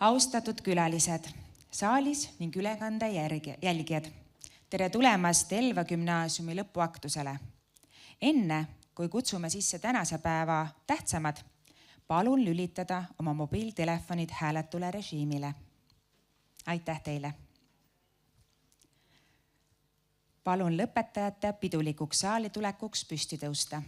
Austatud külalised, saalis ning ülekande jälgijad, tere tulemast Elva gümnaasiumi lõpuaktusele. Enne, kui kutsume sisse tänase päeva tähtsamad, palun lülitada oma mobiiltelefonid hääletule režiimile. Aitäh teile! Palun lõpetajate pidulikuks saali tulekuks püsti tõusta.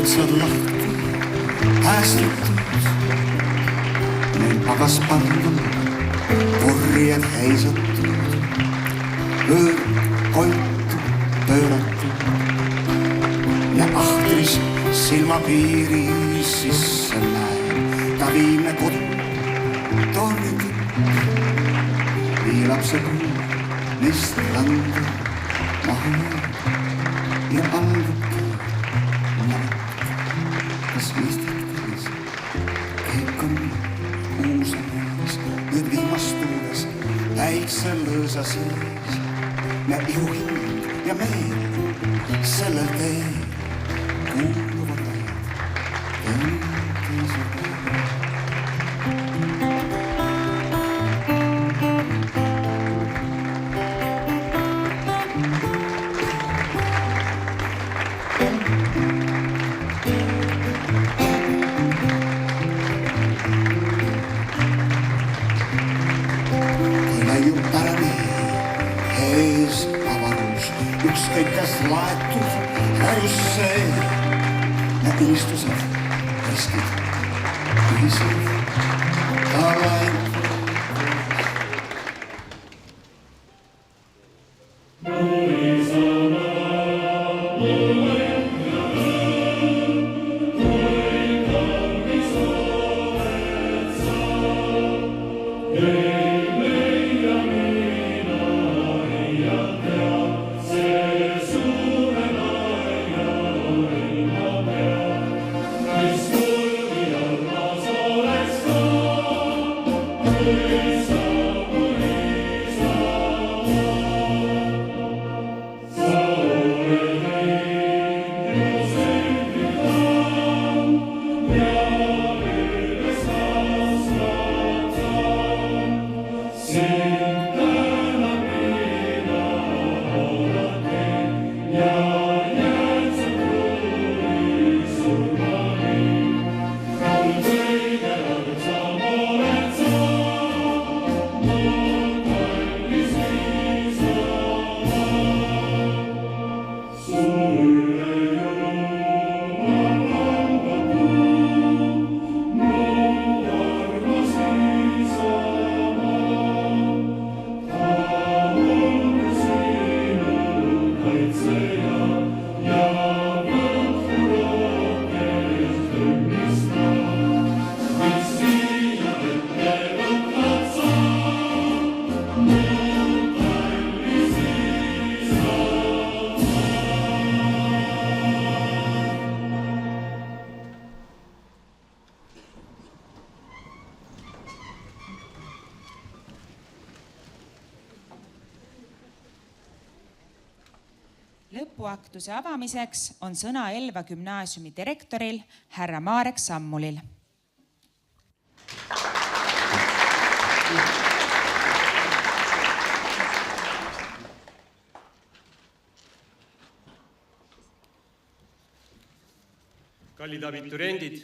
Otsad lahti, päästetud, neil pagas pandud, korjad heisatud, koitu pööratud ja ahtris silmapiiri sisse näeb, ta viimne kodu torgib, viilab see puu neist randa maha ja allub. Kas viistakkelis keeb on kuusamees, nüüd viimastuules päiksel lõõsa sees ja ihuhind ja meel sellel teel kuuluvad vaid teise päev. Ükskõikas laetud härusse ja unistused riskid ühised talaid. Lõpuaktuse avamiseks on sõna Elva gümnaasiumi direktoril härra Marek Sammulil. Kallid abituriendid,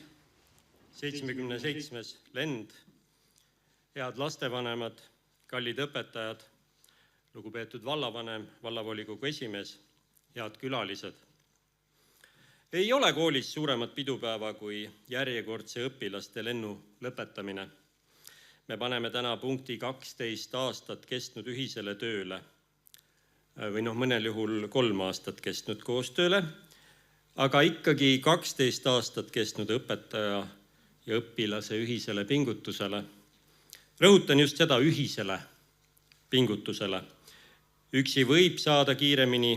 77. lend, head lastevanemad, kallid õpetajad, lugupeetud vallavanem, vallavolikogu esimees, head külalised. Ei ole koolis suuremat pidupäeva kui järjekordse õpilaste lennu lõpetamine. Me paneme täna punkti 12 aastat kestnud ühisele tööle või mõnel juhul 3 aastat kestnud koostööle, aga ikkagi 12 aastat kestnud õpetaja ja õpilase ühisele pingutusele. Rõhutan just seda ühisele pingutusele. Üksi võib saada kiiremini,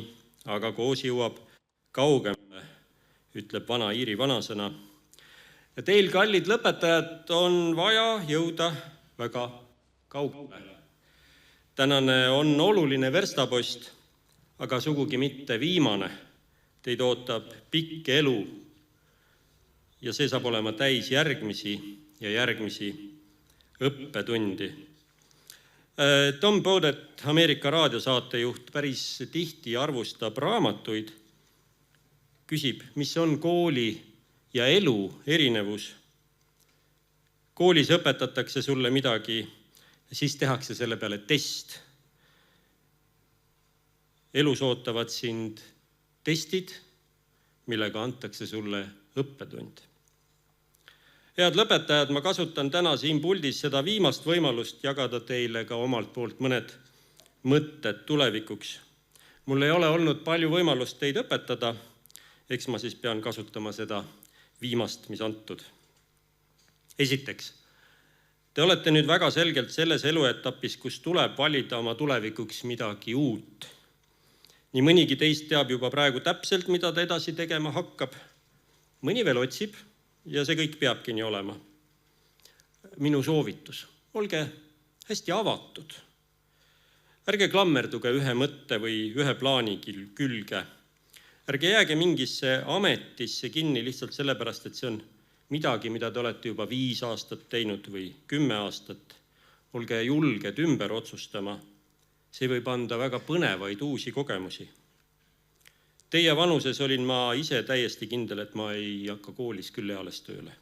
aga koos jõuab kaugemale, ütleb vana Iiri vanasõna. Ja teil, kallid lõpetajad, on vaja jõuda väga kaugele. Tänane on oluline verstapost, aga sugugi mitte viimane. Teid ootab pikk elu ja see saab olema täis järgmisi ja järgmisi õppetundi. Tom Bowdett, Ameerika raadiosaatejuht, päris tihti arvustab raamatuid, küsib, mis on kooli ja elu erinevus. Koolis õpetatakse sulle midagi ja siis tehakse selle peale test. Elus ootavad sind testid, millega antakse sulle õppetund. Head lõpetajad, ma kasutan täna siin puldis seda viimast võimalust jagada teile ka omalt poolt mõned mõtted tulevikuks. Mul ei ole olnud palju võimalust teid õpetada, eks ma siis pean kasutama seda viimast, mis antud. Esiteks, te olete nüüd väga selgelt selles eluetapis, kus tuleb valida oma tulevikuks midagi uut. Nii mõnigi teist teab juba praegu täpselt, mida ta edasi tegema hakkab. Mõni veel otsib ja see kõik peabki nii olema. Minu soovitus, olge hästi avatud. Ärge klammerduge ühe mõtte või ühe plaani külge. Ärge jääge mingisse ametisse kinni lihtsalt sellepärast, et see on midagi, mida te olete juba 5 aastat teinud või 10 aastat. Olge julged ümber otsustama. See võib anda väga põnevaid uusi kogemusi. Teie vanuses olin ma ise täiesti kindel, et ma ei hakka koolis küll eales tööle.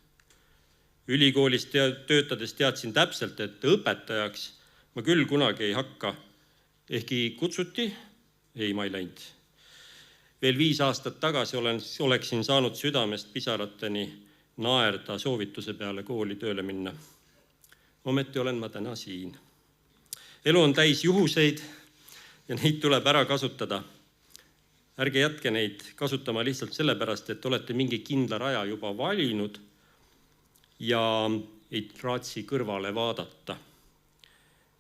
Ülikoolis töötades teadsin täpselt, et õpetajaks ma küll kunagi ei hakka. Ehkki kutsuti, ei, ma ei läinud. Veel 5 aastat tagasi oleksin saanud südamest pisarateni naerda soovituse peale kooli tööle minna. Ometi olen ma täna siin. Elu on täis juhuseid ja neid tuleb ära kasutada. Ärge jätke neid kasutama lihtsalt sellepärast, et olete mingi kindla raja juba valinud ja ei raatsi kõrvale vaadata.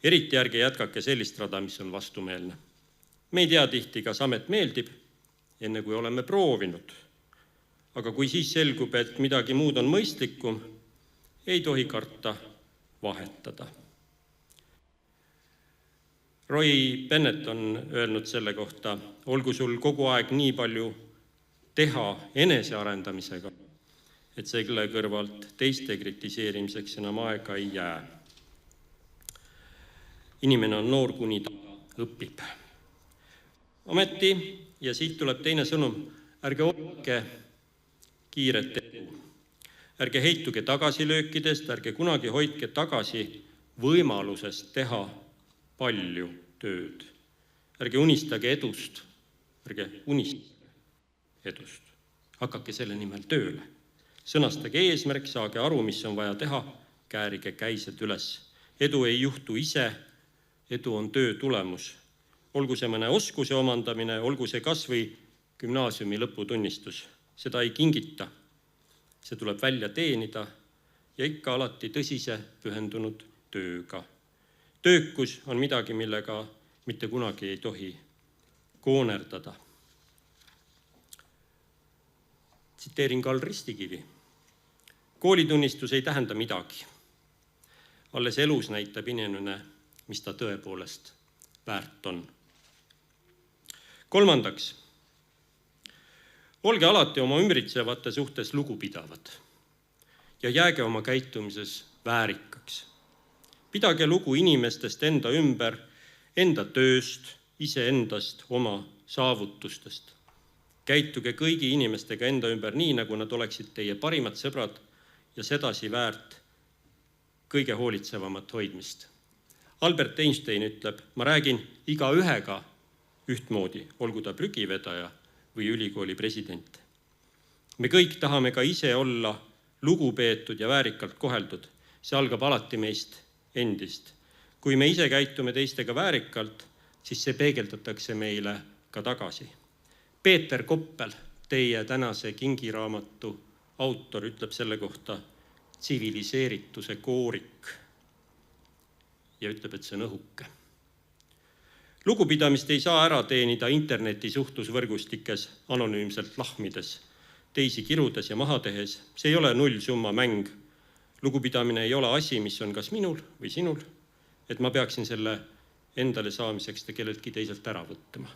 Eriti ärge jätkake sellist rada, mis on vastumeelne. Me ei tea tihti, kas amet meeldib, enne kui oleme proovinud. Aga kui siis selgub, et midagi muud on mõistlikum, ei tohi karta vahetada. Roy Bennett on öelnud selle kohta, olgu sul kogu aeg nii palju teha enesearendamisega, et selle kõrvalt teiste kritiseerimiseks enam aega ei jää. Inimene on noor, kuni ta õpib. Ometi, ja siit tuleb teine sõnum, ärge ootke kiiret edu. Ärge heituge tagasilöökidest, ärge kunagi hoidke tagasi võimalusest teha palju tööd. Ärge unistage edust, ärge unistage edust. Hakake selle nimel tööle. Sõnastage eesmärk, saage aru, mis on vaja teha, käärige käised üles. Edu ei juhtu ise, edu on töö tulemus. Olgu see mõne oskuse omandamine, olgu see kas või gümnaasiumi lõputunnistus. Seda ei kingita. See tuleb välja teenida ja ikka alati tõsise pühendunud tööga. Töökus on midagi, millega mitte kunagi ei tohi koonerdada. Tsiteerin Karl Ristikivi. Koolitunnistus ei tähenda midagi. Alles elus näitab inimene, mis ta tõepoolest väärt on. Kolmandaks, olge alati oma ümbritsevate suhtes lugupidavad ja jääge oma käitumises väärikaks. Pidage lugu inimestest enda ümber, enda tööst, iseendast, oma saavutustest. Käituge kõigi inimestega enda ümber nii, nagu nad oleksid teie parimad sõbrad ja sedasi väärt kõige hoolitsevamat hoidmist. Albert Einstein ütleb, ma räägin igaühega ühtmoodi, olgu ta prügivedaja või ülikooli president. Me kõik tahame ka ise olla lugupeetud ja väärikalt koheldud. See algab alati meist endist. Kui me ise käitume teistega väärikalt, siis see peegeldatakse meile ka tagasi. Peeter Koppel, teie tänase kingiraamatu autor, ütleb selle kohta tsiviliseerituse koorik ja ütleb, et see on õhuke. Lugupidamist ei saa ära teenida interneti suhtlusvõrgustikes anonüümselt lahmides, teisi kirudes ja maha tehes. See ei ole nullsumma mäng. Lugupidamine ei ole asi, mis on kas minul või sinul, et ma peaksin selle endale saamiseks te kelleltki teiselt ära võtma.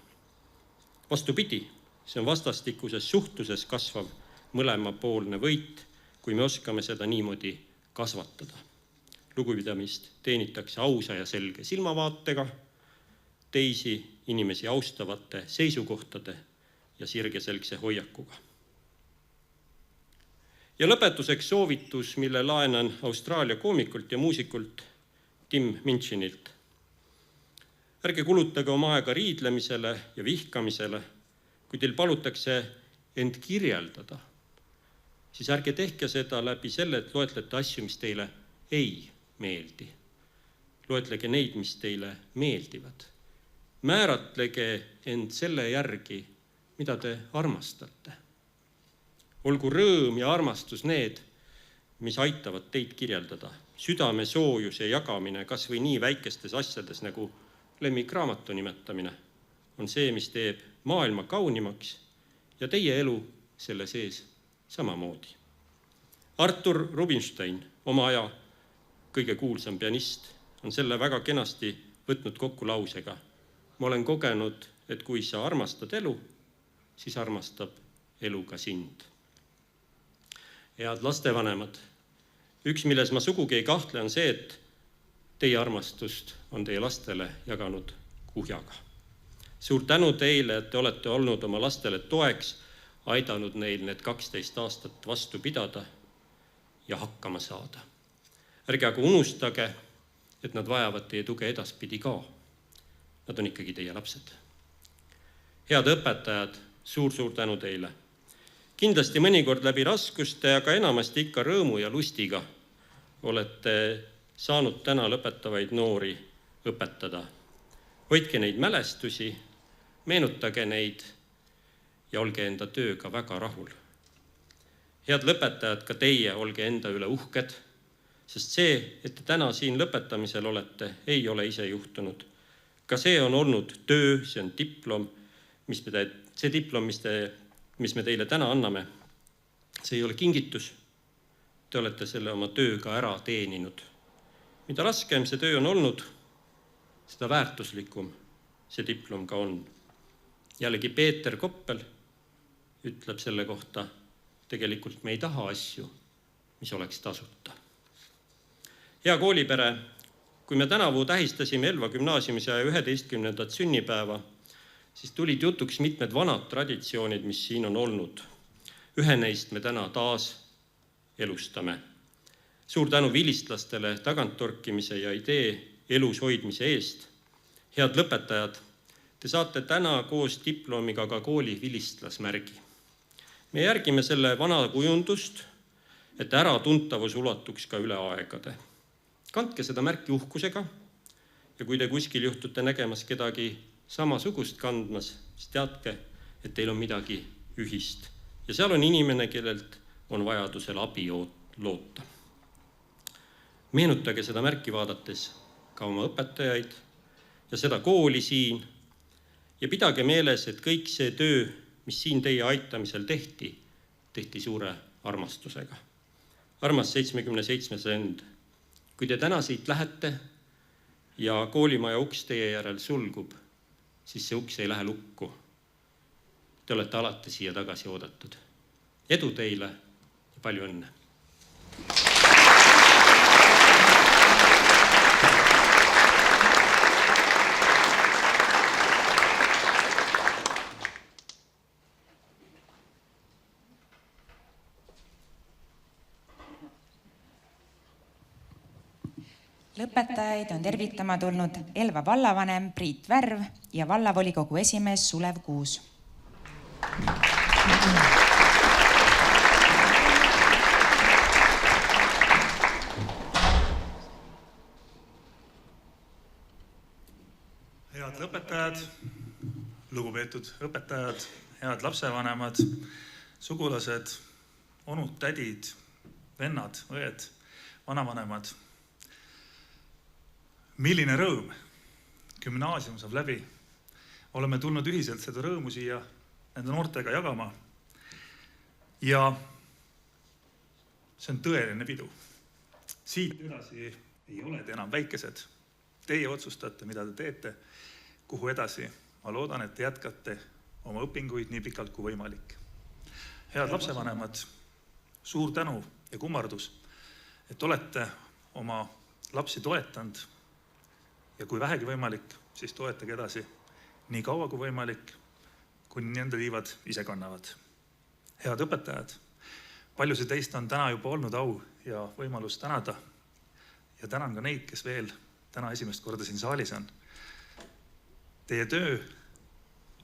Vastupidi, see on vastastikuses suhtluses kasvav mõlemapoolne võit, kui me oskame seda niimoodi kasvatada. Lugupidamist teenitakse ausa ja selge silmavaatega, teisi inimesi austavate seisukohtade ja sirgeselgse hoiakuga. Ja lõpetuseks soovitus, mille laenan Austraalia koomikult ja muusikult Tim Minchinilt. Ärge kulutage oma aega riidlemisele ja vihkamisele, kui teil palutakse end kirjeldada, siis ärge tehke seda läbi selle, et loetlete asju, mis teile ei meeldi. Loetlege neid, mis teile meeldivad. Määratlege end selle järgi, mida te armastate. Olgu rõõm ja armastus need, mis aitavad teid kirjeldada. Südame soojuse jagamine kas või nii väikestes asjades nagu lemmikraamatu nimetamine on see, mis teeb maailma kaunimaks ja teie elu selle sees samamoodi. Artur Rubinstein, oma aja kõige kuulsam pianist, on selle väga kenasti võtnud kokku lausega. Ma olen kogenud, et kui sa armastad elu, siis armastab elu ka sind. Head lastevanemad, üks, milles ma sugugi ei kahtle, on see, et teie armastust on teie lastele jaganud kuhjaga. Suur tänu teile, et te olete olnud oma lastele toeks, aidanud neil need 12 aastat vastu pidada ja hakkama saada. Ärge aga unustage, et nad vajavad teie tuge edaspidi ka. Nad on ikkagi teie lapsed. Head õpetajad, suur tänu teile. Kindlasti mõnikord läbi raskuste, aga enamasti ikka rõõmu ja lustiga olete saanud täna lõpetavaid noori õpetada. Hoidke neid mälestusi, meenutage neid ja olge enda tööga väga rahul. Head lõpetajad, ka teie olge enda üle uhked, sest see, et te täna siin lõpetamisel olete, ei ole ise juhtunud. Ka see on olnud töö, see on diplom, mis me teile täna anname. See ei ole kingitus. Te olete selle oma tööga ära teeninud. Mida raskem see töö on olnud, seda väärtuslikum see diplom ka on. Jällegi Peeter Koppel ütleb selle kohta, tegelikult me ei taha asju, mis oleks tasuta. Hea koolipere, kui me tänavu tähistasime Elva gümnaasiumi 111. sünnipäeva, siis tulid jutuks mitmed vanad traditsioonid, mis siin on olnud. Ühe neist me täna taas elustame. Suur tänu vilistlastele taganttorkimise ja idee elus hoidmise eest. Head lõpetajad, te saate täna koos diplomiga ka kooli vilistlasmärgi. Me järgime selle vana kujundust, et äratuntavus ulatuks ka üle aegade. Kandke seda märki uhkusega ja kui te kuskil juhtute nägemas kedagi samasugust kandmas, siis teadke, et teil on midagi ühist. Ja seal on inimene, kellelt on vajadusel abi loota. Meenutage seda märki vaadates ka oma õpetajaid ja seda kooli siin ja pidage meeles, et kõik see töö, mis siin teie aitamisel tehti suure armastusega. Armas 77 send. Kui te täna siit lähete ja koolimaja uks teie järel sulgub, siis see uks ei lähe lukku. Te olete alati siia tagasi oodatud. Edu teile ja palju õnne! Lõpetajaid on tervitama tulnud Elva vallavanem Priit Värv ja vallavolikogu esimees Sulev Kuus. Head lõpetajad, lugupeetud õpetajad, head lapsevanemad, sugulased, onud, tädid, vennad, õed, vanavanemad. Milline rõõm! Gümnaasium saab läbi oleme tulnud ühiselt seda rõõmu siia nende noortega jagama. Ja see on tõeline pidu. Siit edasi ei ole te enam väikesed. Teie otsustate, mida te teete, kuhu edasi. Ma loodan, et te jätkate oma õpinguid nii pikalt kui võimalik. Head lapsevanemad, suur tänu ja kummardus, et olete oma lapsi toetanud ja kui vähegi võimalik, siis toetage edasi nii kaua kui võimalik, kuni nende tiivad ise kannavad. Head õpetajad, paljusid teist on täna juba olnud au ja võimalus tänada ja tänan ka neid, kes veel täna esimest korda siin saalis on. Teie töö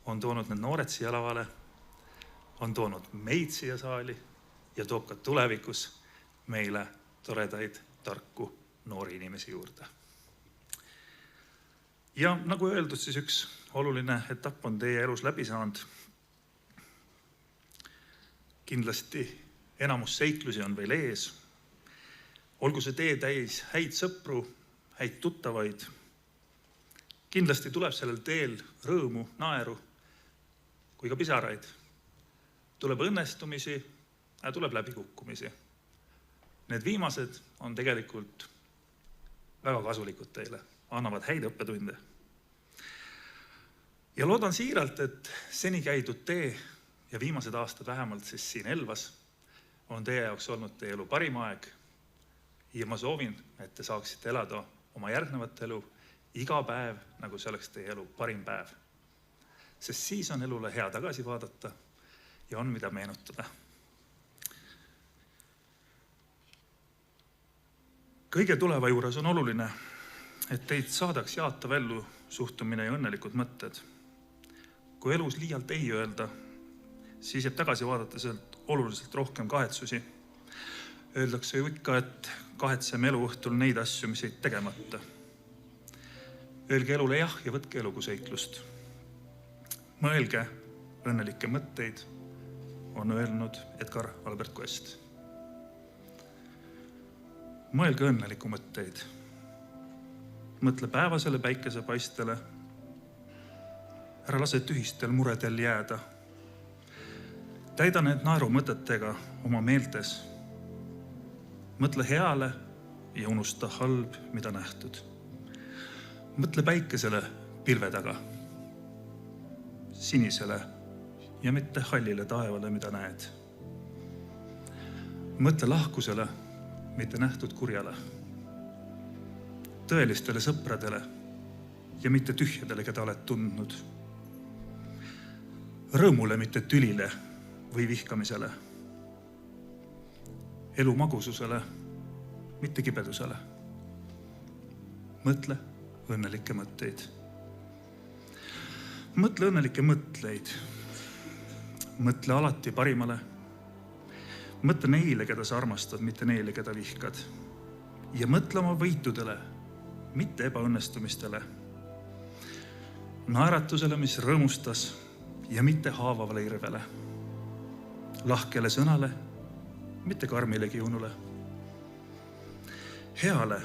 on toonud need noored siia lavale, on toonud meid siia saali ja toob ka tulevikus meile toredaid, tarku noori inimesi juurde. Ja nagu öeldud, siis üks oluline etapp on teie elus läbi saanud. Kindlasti enamus seiklusi on veel ees. Olgu see tee täis häid sõpru, häid tuttavaid. Kindlasti tuleb sellel teel rõõmu, naeru kui ka pisaraid. Tuleb õnnestumisi ja tuleb läbikukkumisi. Need viimased on tegelikult väga kasulikud teile, annavad häid õppetunde. Ja loodan siiralt, et seni käidud tee ja viimased aastad vähemalt siis siin Elvas on teie jaoks olnud teie elu parim aeg. Ja ma soovin, et te saaksite elada oma järgnevat elu iga päev, nagu see oleks teie elu parim päev. Sest siis on elule hea tagasi vaadata ja on mida meenutada. Kõige tuleva juures on oluline, et teid saadaks jaatav ellu suhtumine ja õnnelikud mõtted. Kui elus liialt ei öelda, siis jääb tagasi vaadata sealt oluliselt rohkem kahetsusi. Öeldakse ju ikka, et kahetseme elu õhtul neid asju, mis jäid tegemata. Öelge elule jah ja võtke elu kui seiklust. Mõelge õnnelikke mõtteid, on öelnud Edgar Albert Quest. Mõelge õnneliku mõtteid. Mõtle päevasele päikesepaistele. Ära lase tühistel muredel jääda. Täida need naeru mõtetega oma meeltes. Mõtle heale ja unusta halb, mida nähtud. Mõtle päikesele pilve taga. Sinisele ja mitte hallile taevale, mida näed. Mõtle lahkusele, mitte nähtud kurjale. Tõelistele sõpradele ja mitte tühjadele, keda oled tundnud. Rõõmule, mitte tülile või vihkamisele. Elu magususele, mitte kibedusele. Mõtle õnnelikke mõtteid. Mõtle õnnelikke mõtleid. Mõtle alati parimale. Mõtle neile, keda sa armastad, mitte neile, keda vihkad. Ja mõtle oma võitudele, mitte ebaõnnestumistele. Naeratusele, mis rõõmustas ja mitte haavavale irvele. Lahkele sõnale, mitte karmile kiunule. Heale,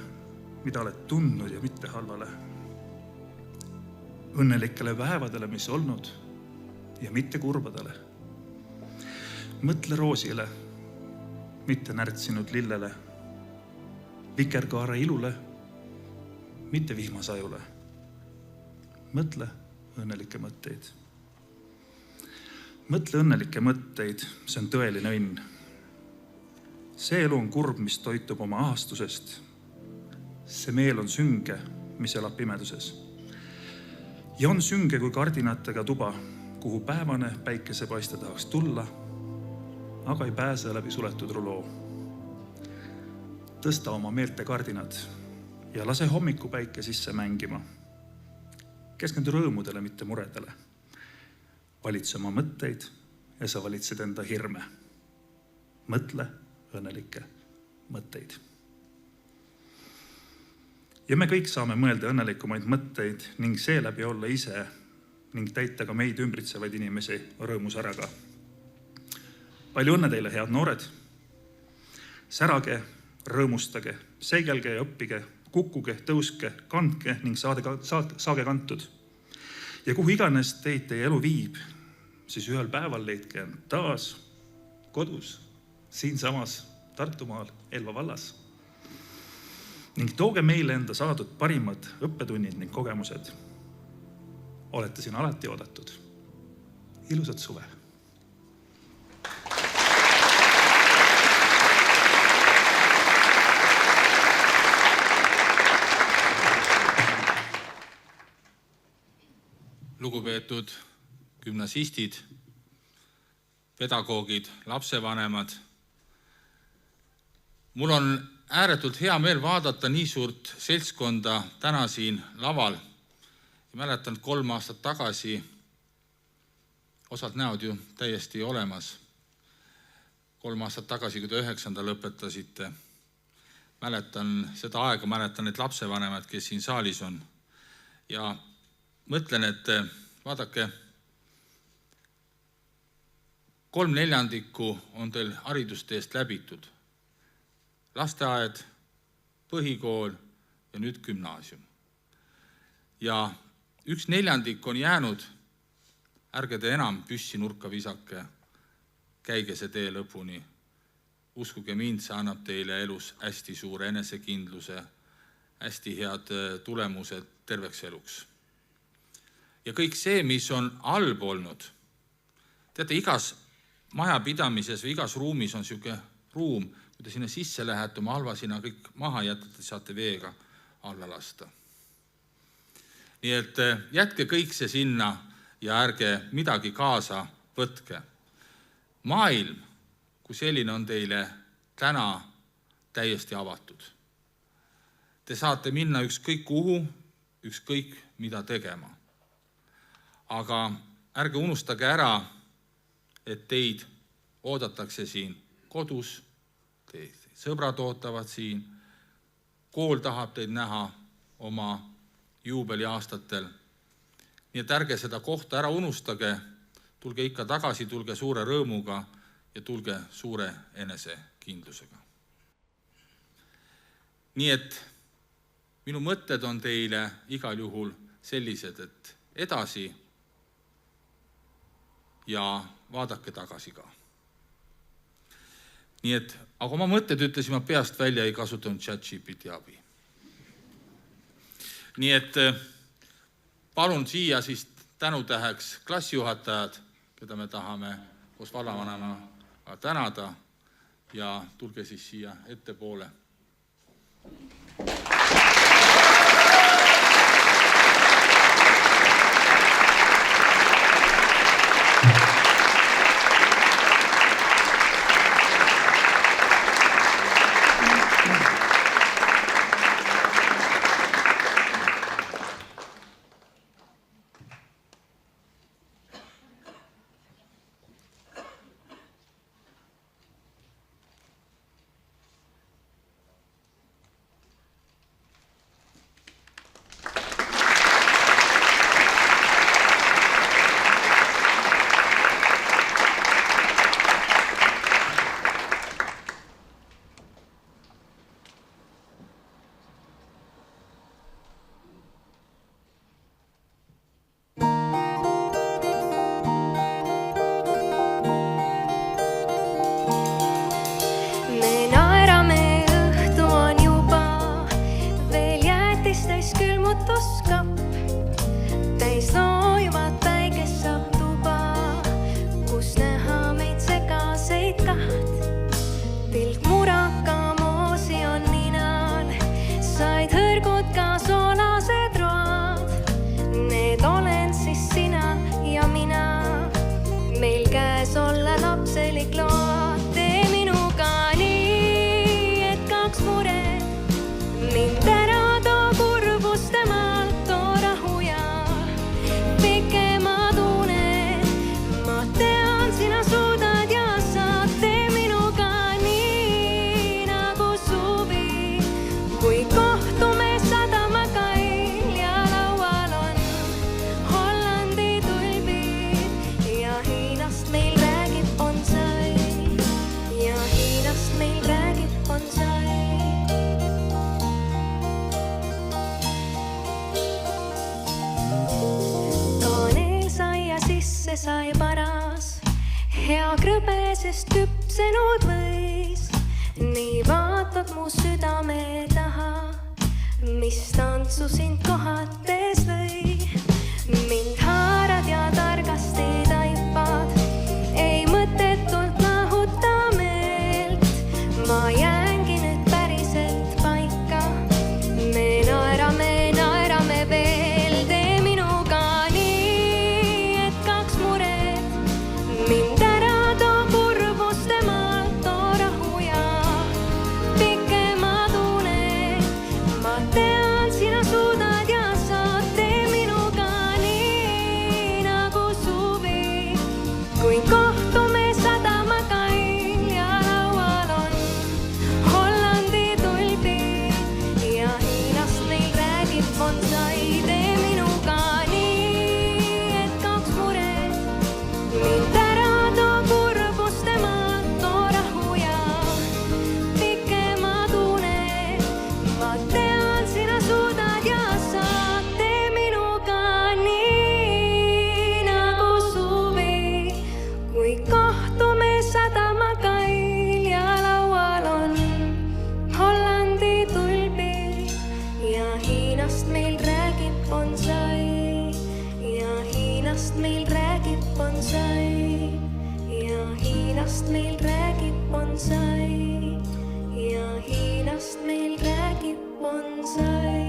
mida oled tundnud ja mitte halvale. Õnnelikele päevadele, mis olnud ja mitte kurbadele. Mõtle roosile, mitte närtsinud lillele. Vikerkaare ilule, mitte vihmasajule. Mõtle õnnelikke mõtteid. Mõtle õnnelikke mõtteid, see on tõeline õnn. See elu on kurb, mis toitub oma ahastusest. See meel on sünge, mis elab pimeduses. Ja on sünge kui kardinatega tuba, kuhu päevane päikesepaiste tahaks tulla, aga ei pääse läbi suletud ruloo. Tõsta oma meelte kardinad ja lase hommikupäike sisse mängima. Keskendu rõõmudele, mitte muredele. Valitse oma mõtteid ja sa valitsed enda hirme. Mõtle õnnelikke mõtteid. Ja me kõik saame mõelda õnnelikumaid mõtteid ning seeläbi olla ise ning täita ka meid ümbritsevaid inimesi rõõmusäraga. Palju õnne teile, head noored! Särage, rõõmustage, seigelge ja õppige, kukkuge, tõuske, kandke ning saage kantud. Ja kuhu iganes teid teie elu viib, siis ühel päeval leidke end taas kodus, siinsamas Tartumaal, Elva vallas. Ning tooge meile enda saadud parimad õppetunnid ning kogemused. Olete siin alati oodatud. Ilusat suve! Lugupeetud gümnasistid, pedagoogid, lapsevanemad. Mul on ääretult hea meel vaadata nii suurt seltskonda täna siin laval. Mäletan 3 aastat tagasi, osad näod ju täiesti olemas. 3 aastat tagasi, kui te 9. lõpetasite. Mäletan seda aega, mäletan need lapsevanemad, kes siin saalis on. Ja mõtlen, et vaadake, 3/4 on teil haridusteest läbitud. Lasteaed, põhikool ja nüüd gümnaasium. Ja 1/4 on jäänud, ärge te enam püssi nurka visake, käige see tee lõpuni. Uskuge mind, see annab teile elus hästi suure enesekindluse, hästi head tulemused terveks eluks. Ja kõik see, mis on halb olnud, teate, igas majapidamises või igas ruumis on niisugune ruum, kui te sinna sisse lähete, oma halva sinna kõik maha jätate, saate veega alla lasta. Nii et jätke kõik see sinna ja ärge midagi kaasa võtke. Maailm, kui selline on teile täna täiesti avatud. Te saate minna ükskõik kuhu, ükskõik mida tegema. Aga ärge unustage ära, et teid oodatakse siin kodus, teid sõbrad ootavad siin, kool tahab teid näha oma juubeliaastatel. Nii et ärge seda kohta ära unustage, tulge ikka tagasi, tulge suure rõõmuga ja tulge suure enesekindlusega. Nii et minu mõtted on teile igal juhul sellised, et edasi ja vaadake tagasi ka. Nii et, aga oma mõtted ütlesin, ma peast välja ei kasutanud ChatGPT abi. Nii et palun siia siis tänutäheks klassijuhatajad, keda me tahame koos vallavanemaga tänada ja tulge siis siia ettepoole. sest küpsenud võis. Nii vaatad mu südame taha, mis tantsu sind kohates lõi. Mind haarad ja targasti taipad, ei mõttetult lahuta meelt. Ma jäängi nüüd päriselt paika, me naerame veel. Tee minuga nii, et kaks mured mind ära too kurbuste maalt, too rahu ja pikemad uned. Ma tean, sina suudad ja saad. Tee minuga nii nagu suvi, kui kohtume sadamakail ja laual on Hollandi tulbid ja Hiinast meil räägib bonsai. Tee minuga nii, et kaks mured mind ära too kurbuste maalt, too rahu ja pikemad uned. Ma tean, sina suudad ja saad. Tee minuga nii nagu suvi, kui kohtume sadamakail ja laual on Hollandi tulbid ja Hiinast meil räägib bonsai ja Hiinast meil räägib bonsai ja Hiinast meil räägib bonsai ja Hiinast meil räägib bonsai.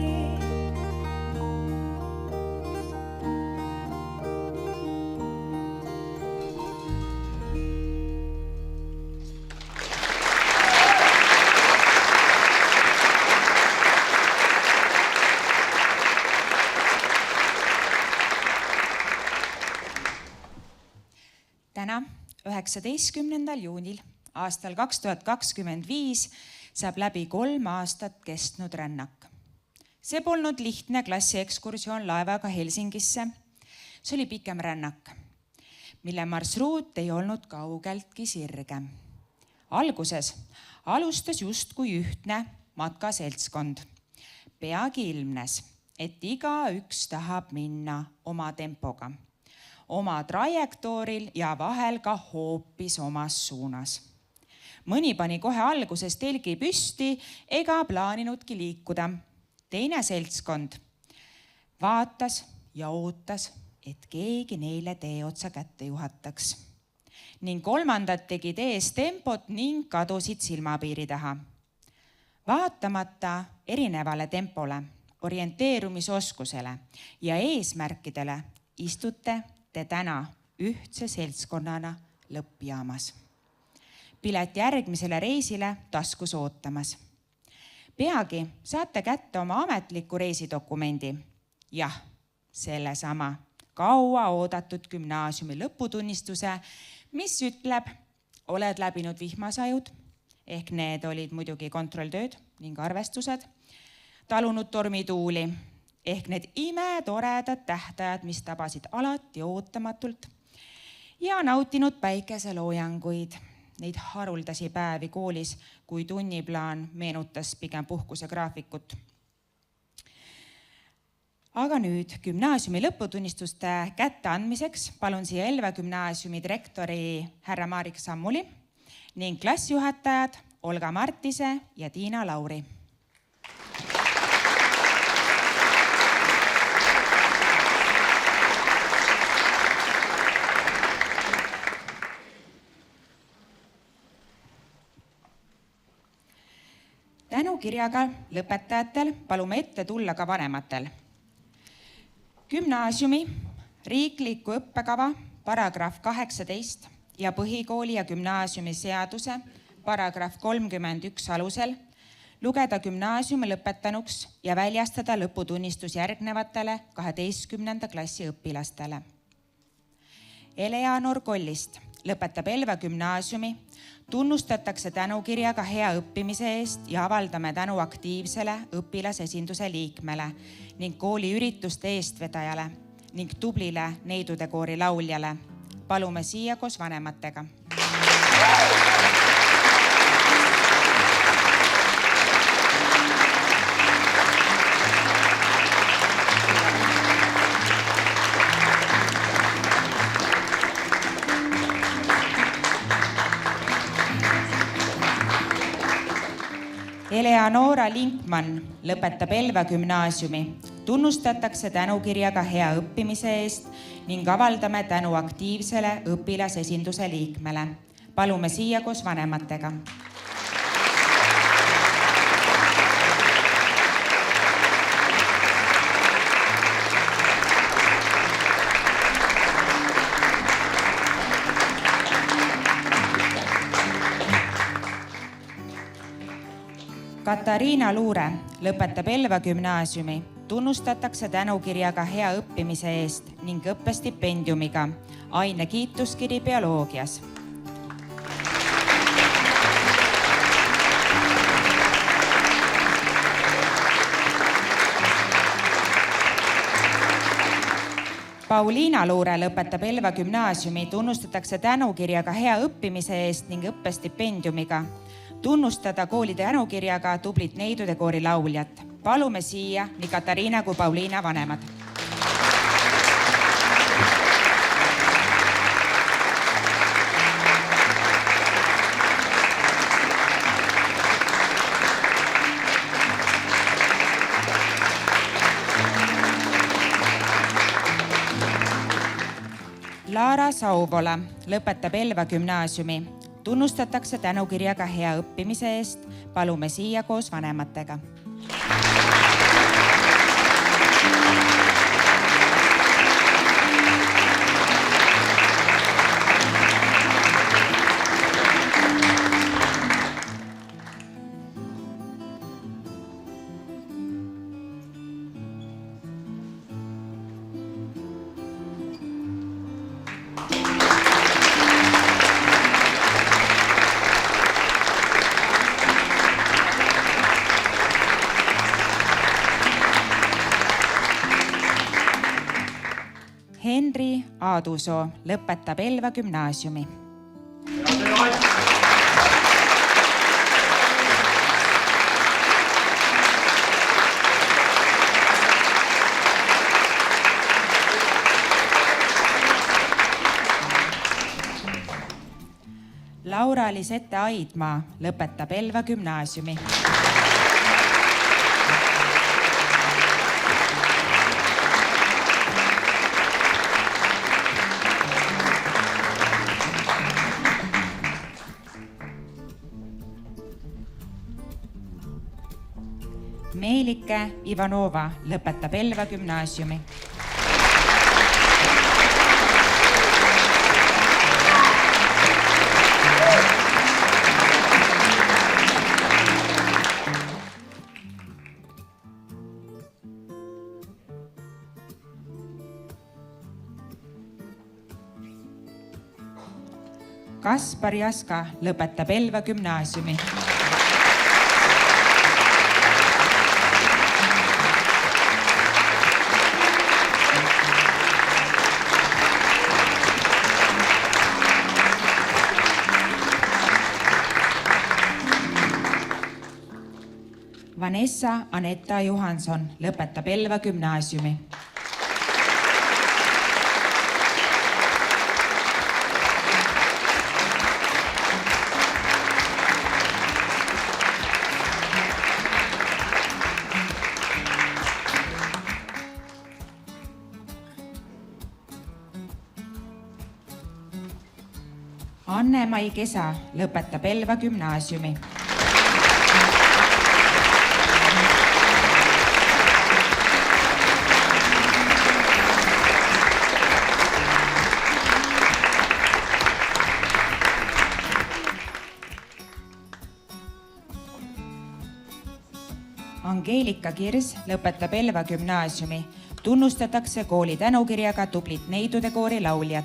Täna, 19. juunil aastal 2025 saab läbi 3 aastat kestnud rännak. See polnud lihtne klassiekskursioon laevaga Helsingisse. See oli pikem rännak, mille marsruut ei olnud kaugeltki sirge. Alguses alustas justkui ühtne matkaseltskond. Peagi ilmnes, et igaüks tahab minna oma tempoga, oma trajektooril ja vahel ka hoopis omas suunas. Mõni pani kohe alguses telgi püsti ega plaaninudki liikuda. Teine seltskond vaatas ja ootas, et keegi neile tee otsa kätte juhataks. Ning kolmandad tegid ees tempot ning kadusid silmapiiri taha. Vaatamata erinevale tempole, orienteerumisoskusele ja eesmärkidele istute te täna ühtse seltskonnana lõppjaamas. Pilet järgmisele reisile taskus ootamas. Peagi saate kätte oma ametliku reisidokumendi. Jah, sellesama kaua oodatud gümnaasiumi lõputunnistuse, mis ütleb, oled läbinud vihmasajud, ehk need olid muidugi kontrolltööd ning arvestused, talunud tormituuli, ehk need imetoredad tähtajad, mis tabasid alati ootamatult ja nautinud päikeseloojanguid, neid haruldasi päevi koolis, kui tunniplaan meenutas pigem puhkuse graafikut. Aga nüüd gümnaasiumi lõputunnistuste kätteandmiseks palun siia Elva gümnaasiumi direktori härra Maarik Sammuli ning klassijuhatajad Olga Martise ja Tiina Lauri. Tänukirjaga lõpetajatel palume ette tulla ka vanematel. Gümnaasiumi riikliku õppekava paragrahv 18 ja põhikooli ja gümnaasiumi seaduse paragrahv 31 alusel lugeda gümnaasiumi lõpetanuks ja väljastada lõputunnistus järgnevatele 12. klassi õpilastele. Eleanor Kollist lõpetab Elva gümnaasiumi, tunnustatakse tänukirjaga hea õppimise eest ja avaldame tänu aktiivsele õpilasesinduse liikmele ning kooli ürituste eestvedajale ning tublile neidude koori lauljale. Palume siia koos vanematega. Eleonora Linkmann lõpetab Elva gümnaasiumi. Tunnustatakse tänukirjaga hea õppimise eest ning avaldame tänu aktiivsele õpilasesinduse liikmele. Palume siia koos vanematega. Katariina Luure lõpetab Elva gümnaasiumi. Tunnustatakse tänukirjaga hea õppimise eest ning õppestipendiumiga. Aine kiituskiri bioloogias. Pauliina Luure lõpetab Elva gümnaasiumi. Tunnustatakse tänukirjaga hea õppimise eest ning õppestipendiumiga. Tunnustada kooli tänukirjaga tublit neidude koori lauljat. Palume siia nii Katariina kui Pauliina vanemad. Laara Sauvola lõpetab Elva gümnaasiumi. Tunnustatakse tänukirjaga hea õppimise eest. Palume siia koos vanematega. Henri Aadusoo lõpetab Elva gümnaasiumi. Laura-Lisette Aidmaa lõpetab Elva gümnaasiumi. Meelike Ivanova lõpetab Elva gümnaasiumi. Kaspar Jaska lõpetab Elva gümnaasiumi. Vanessa Anetta Johanson lõpetab Elva gümnaasiumi. Anne-Mai Kesa lõpetab Elva gümnaasiumi. Angeelika Kirs lõpetab Elva gümnaasiumi. Tunnustatakse kooli tänukirjaga tublit neidude koori lauljat.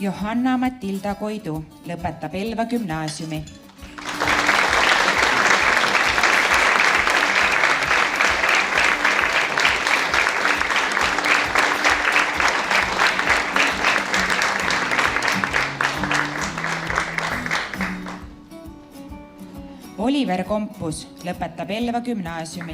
Johanna Matilda Koidu lõpetab Elva gümnaasiumi. Oliver Kompus lõpetab Elva gümnaasiumi.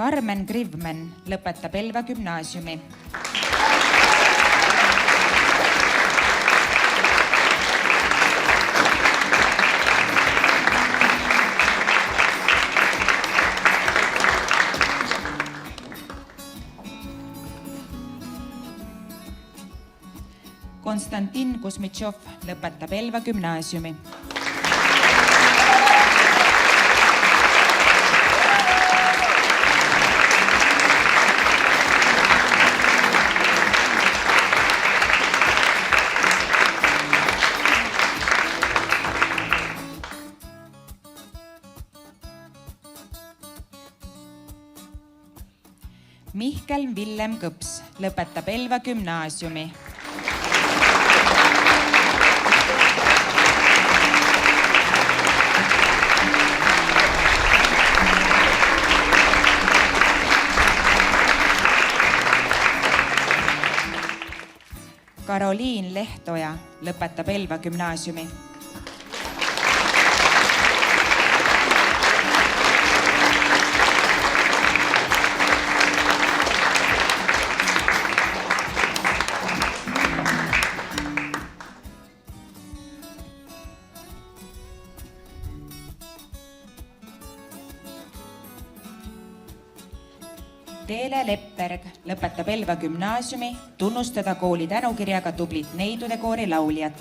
Karmen Grivmen lõpetab Elva gümnaasiumi. Konstantin Kusmitšov lõpetab Elva gümnaasiumi. Mihkel Villem Kõps lõpetab Elva gümnaasiumi. Karoliin Lehtoja lõpetab Elva gümnaasiumi. Teele Lepperg lõpetab Elva gümnaasiumi, tunnustada kooli tänukirjaga tublit neidude koori lauljat.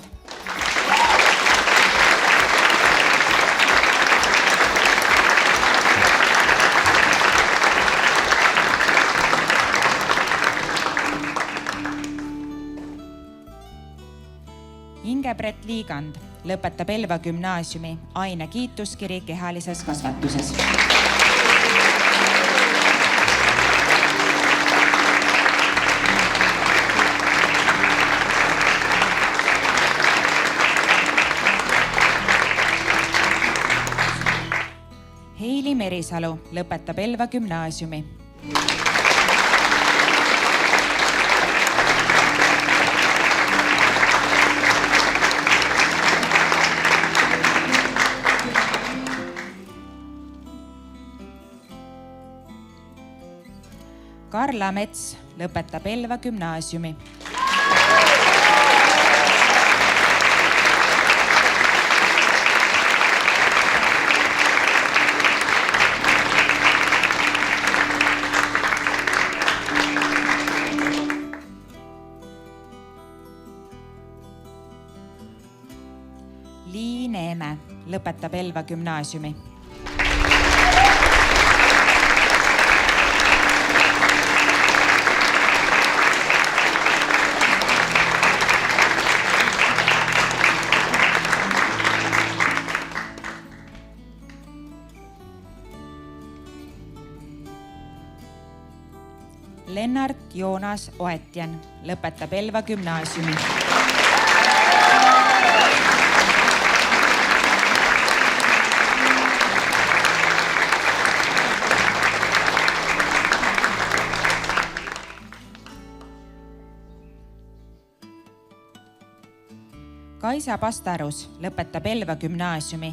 Ingebret Liigand lõpetab Elva gümnaasiumi, aine kiituskiri kehalises kasvatuses. Heili Merisalu lõpetab Elva gümnaasiumi. Karla Mets lõpetab Elva gümnaasiumi. Lii Neeme lõpetab Elva gümnaasiumi. Lennart Joonas Oetjan lõpetab Elva gümnaasiumi. Kaisa Pastarus lõpetab Elva gümnaasiumi,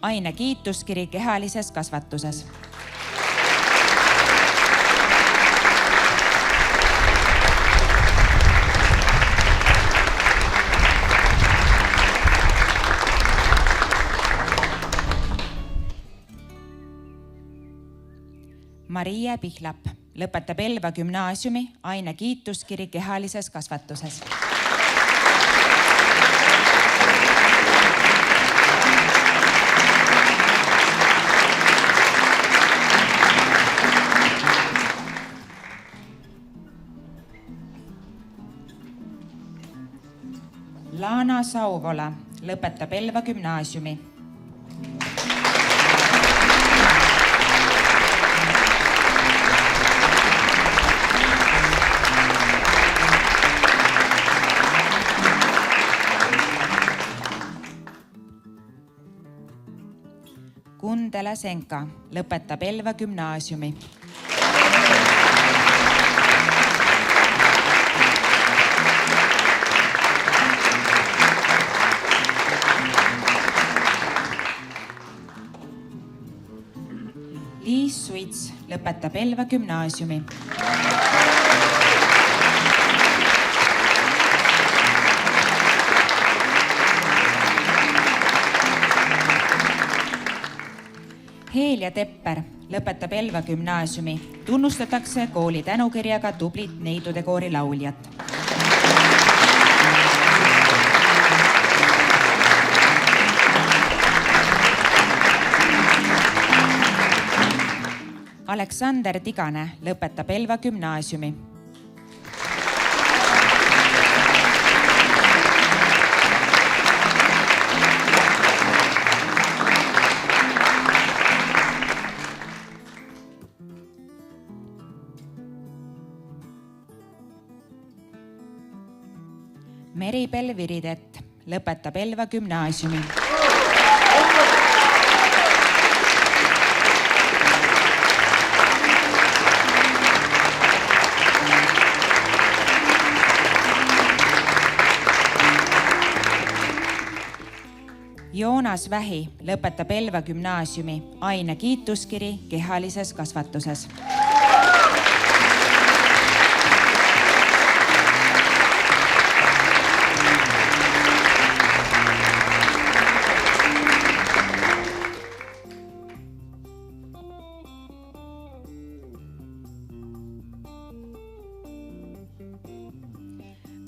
aine kiituskiri kehalises kasvatuses. Maria Pihlap lõpetab Elva gümnaasiumi, aine kiituskiri kehalises kasvatuses. Laana Sauvola lõpetab Elva gümnaasiumi. Kundela Senka lõpetab Elva gümnaasiumi. Liis Suits lõpetab Elva gümnaasiumi. Helja Tepper lõpetab Elva gümnaasiumi. Tunnustatakse kooli tänukirjaga tublit neidude koori lauljat. Aleksander Tigane lõpetab Elva gümnaasiumi. Meribel Viridet lõpetab Elva gümnaasiumi. Joonas Vähi lõpetab Elva gümnaasiumi aine kiituskiri kehalises kasvatuses.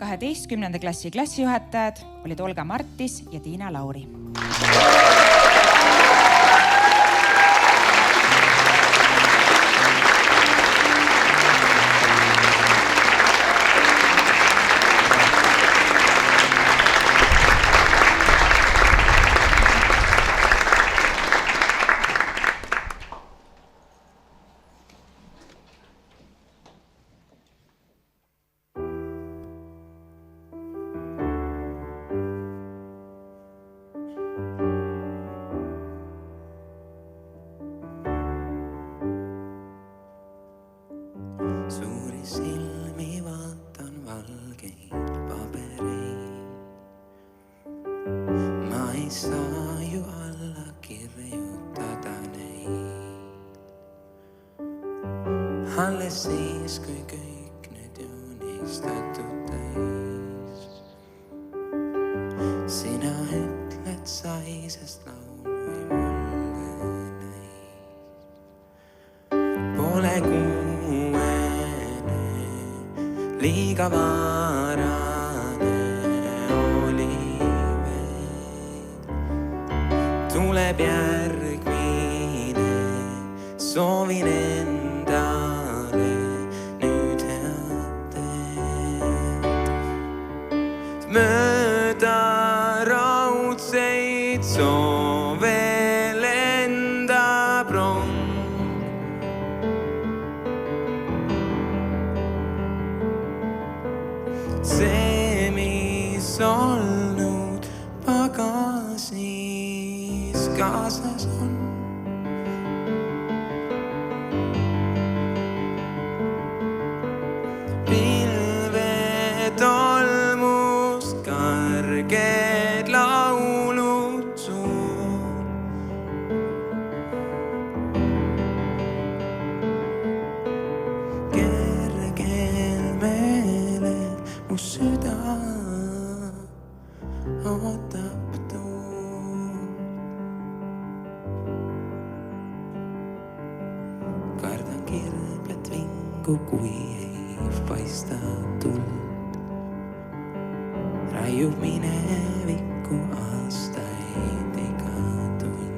Kaheteistkümnenda klassi klassijuhatajad olid Olga Martis ja Tiina Lauri. Alles siis, kui kõik nüüd unistatud täis. Sina ütled sai, sest laul või mulle näis. Pole kuuene, liiga varane oli veel. Tuleb järgmine, soovin mööda raudseid soove lendab rong. See, mis olnud pagasis kaasas on. Pilved olmust karged laulud suur. Kergel meelel mu süda ootab tuult. Kardan kirpet vingu, kui ei paista tuld. Raiub minevikku aastaid iga tund.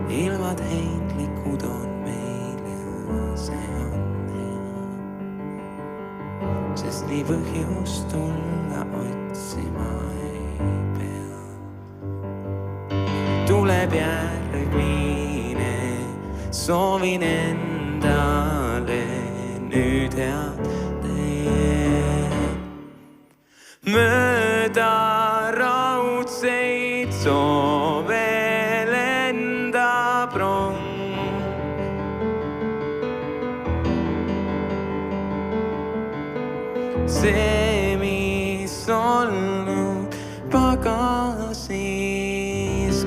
Ilmad heitlikud on meil ja see on hea. Sest nii põhjust tulla otsima ei pea. Tuleb järgmine, soovin endale nüüd head teed. Mööda raudseid soove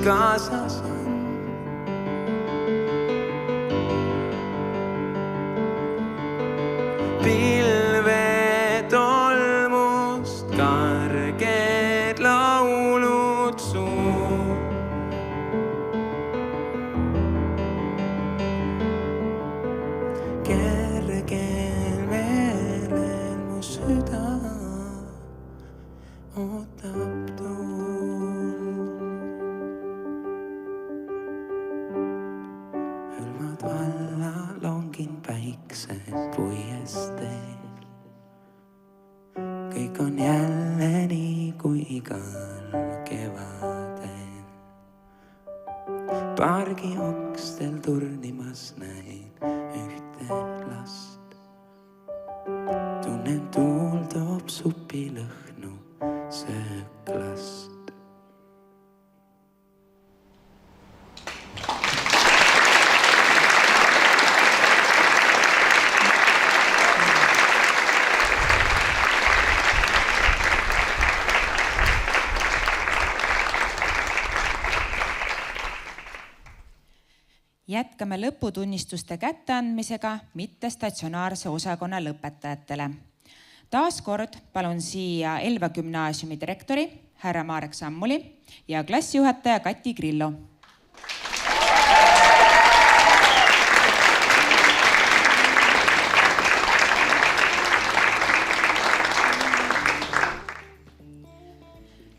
kaasas on. Pilvetolmust karged laulud suu. Kergel meelel mu süda ootab tuul. Hõlmad valla longin päikse puiesteel. Kõik on jälle nii kui igal kevadel. Pargi okstel turnimas näin ühte last. Tunnen tuul toob supilõhnu sööklast. Jätkame lõputunnistuste kätteandmisega mittestatsionaarse osakonna lõpetajatele. Taas kord palun siia Elva gümnaasiumi direktori härra Marek Sammuli ja klassijuhataja Kati Grillo.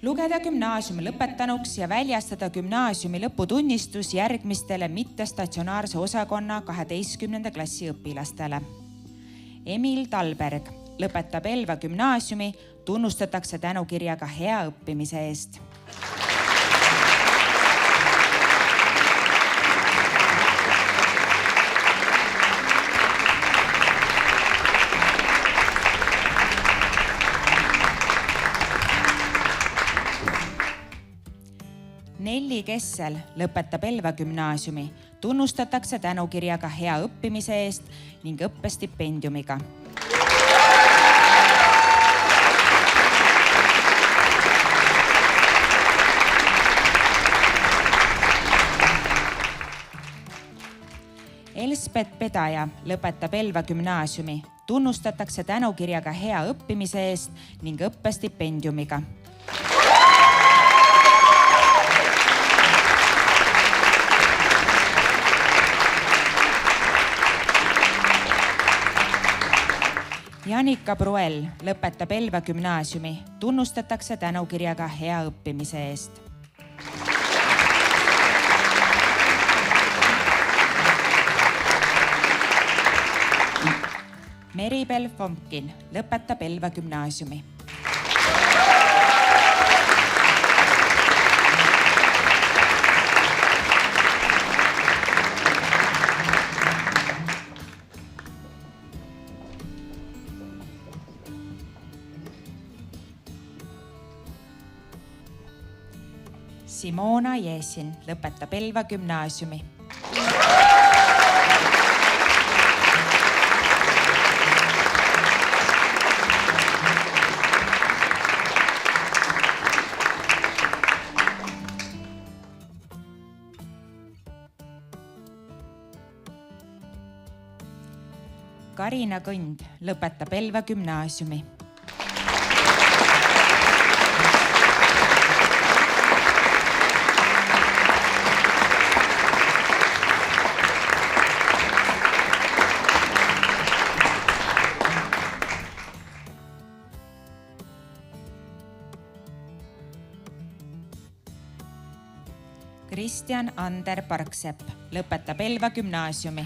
Lugeda gümnaasiumi lõpetanuks ja väljastada gümnaasiumi lõputunnistus järgmistele mittestatsionaarse osakonna 12. klassi õpilastele. Emil Talberg lõpetab Elva gümnaasiumi, tunnustatakse tänukirjaga hea õppimise eest. Nelli Kessel lõpetab Elva gümnaasiumi, tunnustatakse tänukirjaga hea õppimise eest ning õppestipendiumiga. Elspet Pedaja lõpetab Elva gümnaasiumi, tunnustatakse tänukirjaga hea õppimise eest ning õppestipendiumiga. Janika Bruel lõpetab Elva gümnaasiumi, tunnustatakse tänukirjaga hea õppimise eest. Meribel Fomkin lõpetab Elva gümnaasiumi. Simona Jesin lõpetab Elva gümnaasiumi. Karina Kõnd lõpetab Elva gümnaasiumi. Kristjan Ander Parksepp lõpetab Elva gümnaasiumi.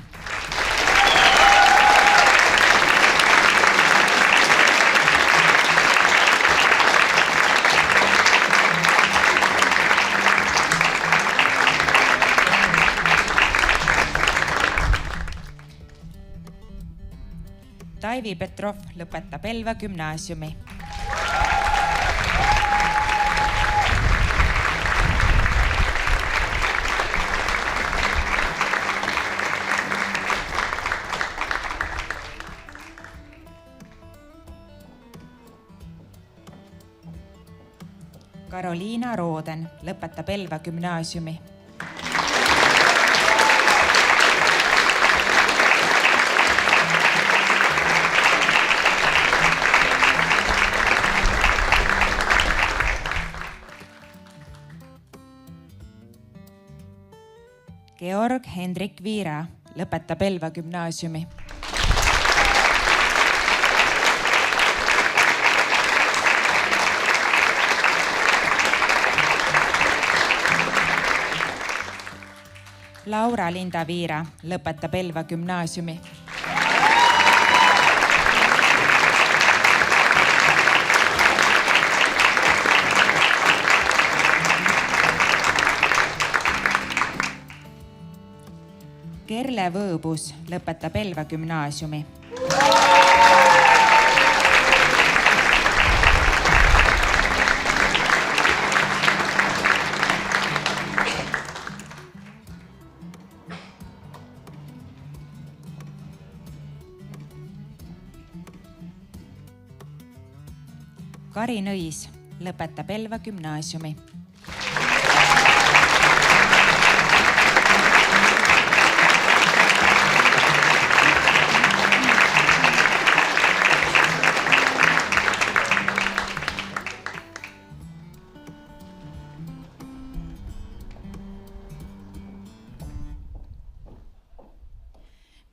Taivi Petrov lõpetab Elva gümnaasiumi. Karoliina Rooden lõpetab Elva gümnaasiumi. Georg Hendrik Viira lõpetab Elva gümnaasiumi. Laura Linda Viira lõpetab Elva gümnaasiumi. Kerle Võõbus lõpetab Elva gümnaasiumi. Kari Nõis lõpetab Elva gümnaasiumi.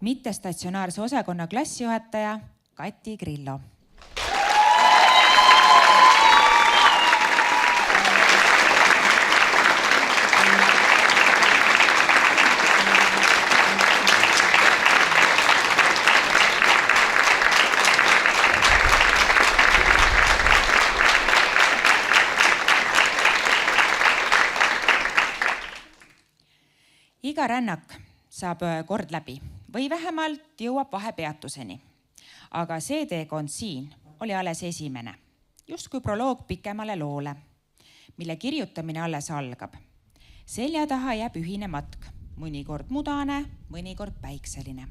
Mittestatsionaarse osakonna klassijuhataja Kati Grillo. Iga rännak saab kord läbi või vähemalt jõuab vahepeatuseni. Aga see teekond siin oli alles esimene, justkui proloog pikemale loole, mille kirjutamine alles algab. Selja taha jääb ühine matk, mõnikord mudane, mõnikord päikseline,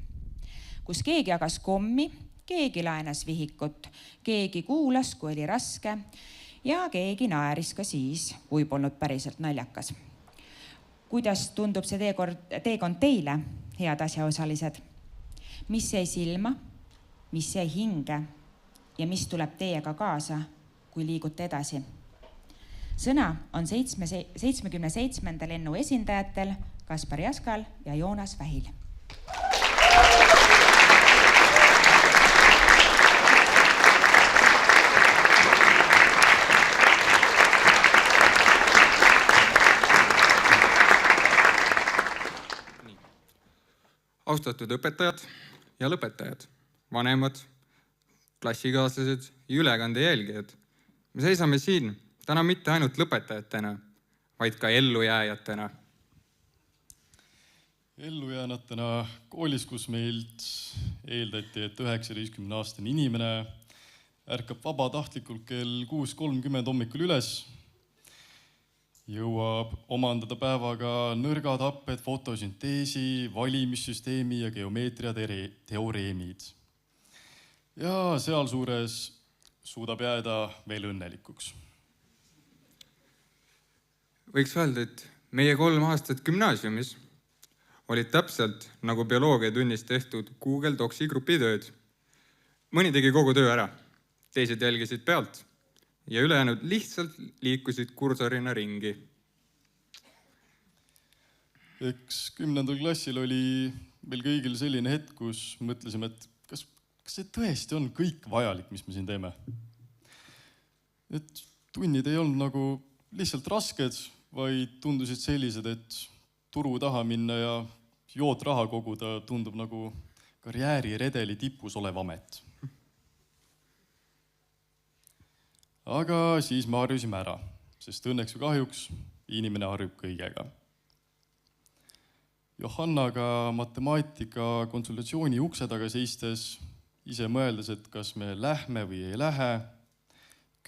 kus keegi jagas kommi, keegi laenas vihikut, keegi kuulas, kui oli raske ja keegi naeris ka siis, kui polnud päriselt naljakas. Kuidas tundub see teekond teile, head asjaosalised? Mis jäi silma, mis jäi hinge ja mis tuleb teiega kaasa, kui liigute edasi? Sõna on 77. lennu esindajatel Kaspar Jaskal ja Joonas Vähil. Austatud õpetajad ja lõpetajad, vanemad, klassikaaslased ja ülekande jälgijad. Me seisame siin täna mitte ainult lõpetajatena, vaid ka ellujääjatena. Ellujäänatena koolis, kus meilt eeldati, et 19-aastane inimene ärkab vabatahtlikult kell 6:30 hommikul üles, jõuab omandada päevaga nõrgad happed, fotosünteesi, valimissüsteemi ja geomeetria teoreemid. Ja sealsuures suudab jääda veel õnnelikuks. Võiks öelda, et meie 3 aastat gümnaasiumis olid täpselt nagu bioloogiatunnis tehtud Google Docsi grupitööd. Mõni tegi kogu töö ära, teised jälgisid pealt ja ülejäänud lihtsalt liikusid kursorina ringi. Eks 10. klassil oli meil kõigil selline hetk, kus mõtlesime, et kas see tõesti on kõik vajalik, mis me siin teeme. Et tunnid ei olnud nagu lihtsalt rasked, vaid tundusid sellised, et turu taha minna ja joot raha koguda tundub nagu karjääriredeli tipus olev amet. Aga siis me harjusime ära, sest õnneks või kahjuks inimene harjub kõigega. Johannaga matemaatika konsultatsiooni ukse taga seistes, ise mõeldes, et kas me lähme või ei lähe.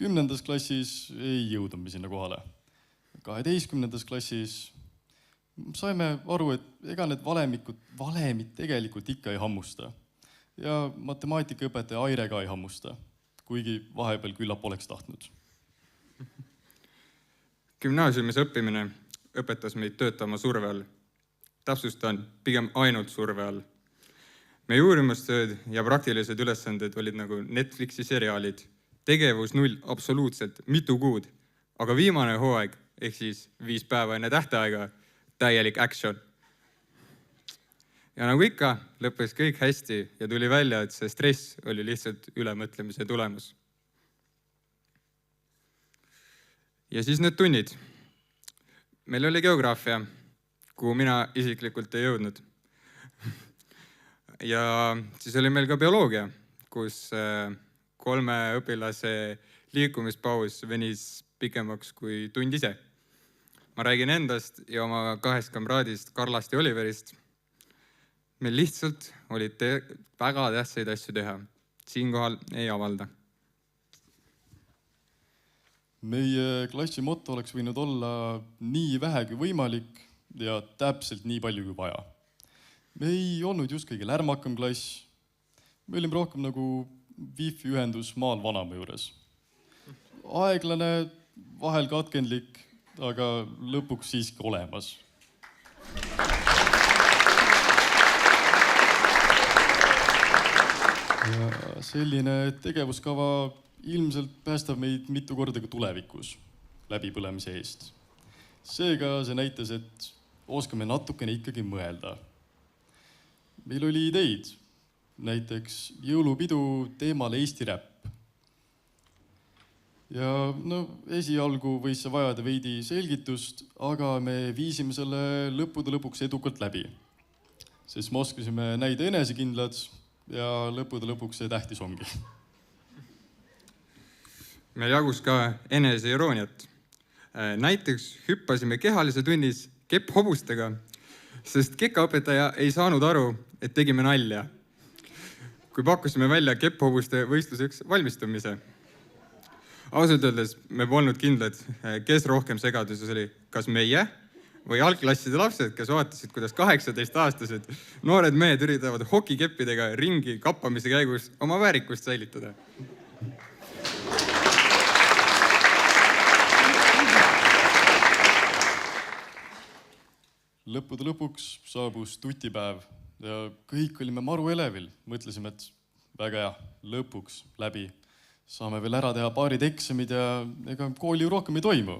10. klassis ei jõudnud me sinna kohale. 12. klassis saime aru, et ega need valemid tegelikult ikka ei hammusta. Ja matemaatikaõpetaja Aire ka ei hammusta, kuigi vahepeal küllap oleks tahtnud. Gümnaasiumis õppimine õpetas meid töötama surve all. Täpsustan, pigem ainult surve all. Meie uurimustööd ja praktilised ülesanded olid nagu Netflixi seriaalid. Tegevus 0 absoluutselt mitu kuud, aga viimane hooaeg, ehk siis 5 päeva enne tähtaega, täielik action. Ja nagu ikka, lõppes kõik hästi ja tuli välja, et see stress oli lihtsalt ülemõtlemise tulemus. Ja siis need tunnid. Meil oli geograafia, kuhu mina isiklikult ei jõudnud. Ja siis oli meil ka bioloogia, kus 3 õpilase liikumispaus venis pikemaks kui tund ise. Ma räägin endast ja oma 2 kamraadist Karlast ja Oliverist. Meil lihtsalt oli väga tähtsaid asju teha. Siinkohal ei avalda. Meie klassi moto oleks võinud olla nii vähe kui võimalik ja täpselt nii palju kui vaja. Me ei olnud just kõige lärmakam klass. Me olime rohkem nagu wifi ühendus maal vanama juures. Aeglane, vahel katkendlik, aga lõpuks siiski olemas. Ja selline tegevuskava ilmselt päästab meid mitu korda ka tulevikus läbipõlemise eest. Seega see näitas, et oskame natukene ikkagi mõelda. Meil oli ideid, näiteks jõulupidu teemal Eesti räpp. Ja esialgu võis see vajada veidi selgitust, aga me viisime selle lõppude lõpuks edukalt läbi. Sest me oskasime näida enesekindlad ja lõppude lõpuks see tähtis ongi. Meil jagus ka eneseirooniat. Näiteks hüppasime kehalise tunnis kepphobustega, sest kekaõpetaja ei saanud aru, et tegime nalja, kui pakkusime välja kepphobuste võistluseks valmistumise. Ausalt öeldes me polnud kindlad, kes rohkem segaduses oli, kas meie või algklasside lapsed, kes vaatasid, kuidas 18-aastased noored mehed üritavad hokikeppidega ringi kappamise käigus oma väärikust säilitada. Lõppude lõpuks saabus tutipäev ja kõik olime maru elevil. Mõtlesime, et väga hea, lõpuks läbi. Saame veel ära teha paarid eksamid ja ega kooli ju rohkem ei toimu.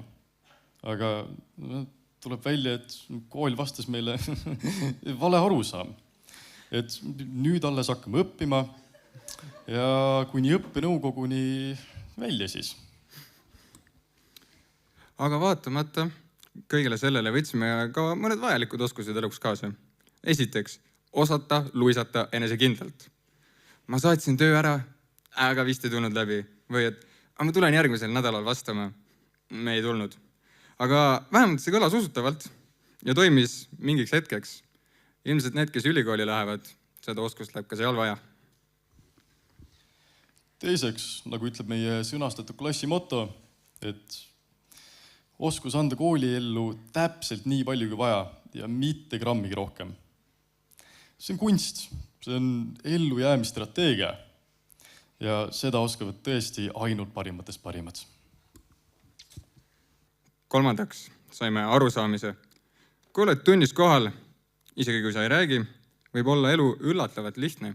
Aga tuleb välja, et kool vastas meile vale arusaam. Et nüüd alles hakkame õppima ja kuni õppenõukoguni välja siis. Aga vaatamata kõigele sellele võtsime ka mõned vajalikud oskused eluks kaasa. Esiteks, osata luisata enesekindlalt. Ma saatsin töö ära, aga vist ei tulnud läbi. Või et ma tulen järgmisel nädalal vastama. Me ei tulnud. Aga vähemalt see kõlas usutavalt ja toimis mingiks hetkeks. Ilmselt need, kes ülikooli lähevad, seda oskust läheb ka seal vaja. Teiseks, nagu ütleb meie sõnastatud klassi moto, et oskus anda kooliellu täpselt nii palju kui vaja ja mitte grammigi rohkem. See on kunst, see on ellujäämisstrateegia ja seda oskavad tõesti ainult parimatest parimad. Kolmandaks saime arusaamise. Kui oled tunnis kohal, isegi kui sa ei räägi, võib olla elu üllatavalt lihtne,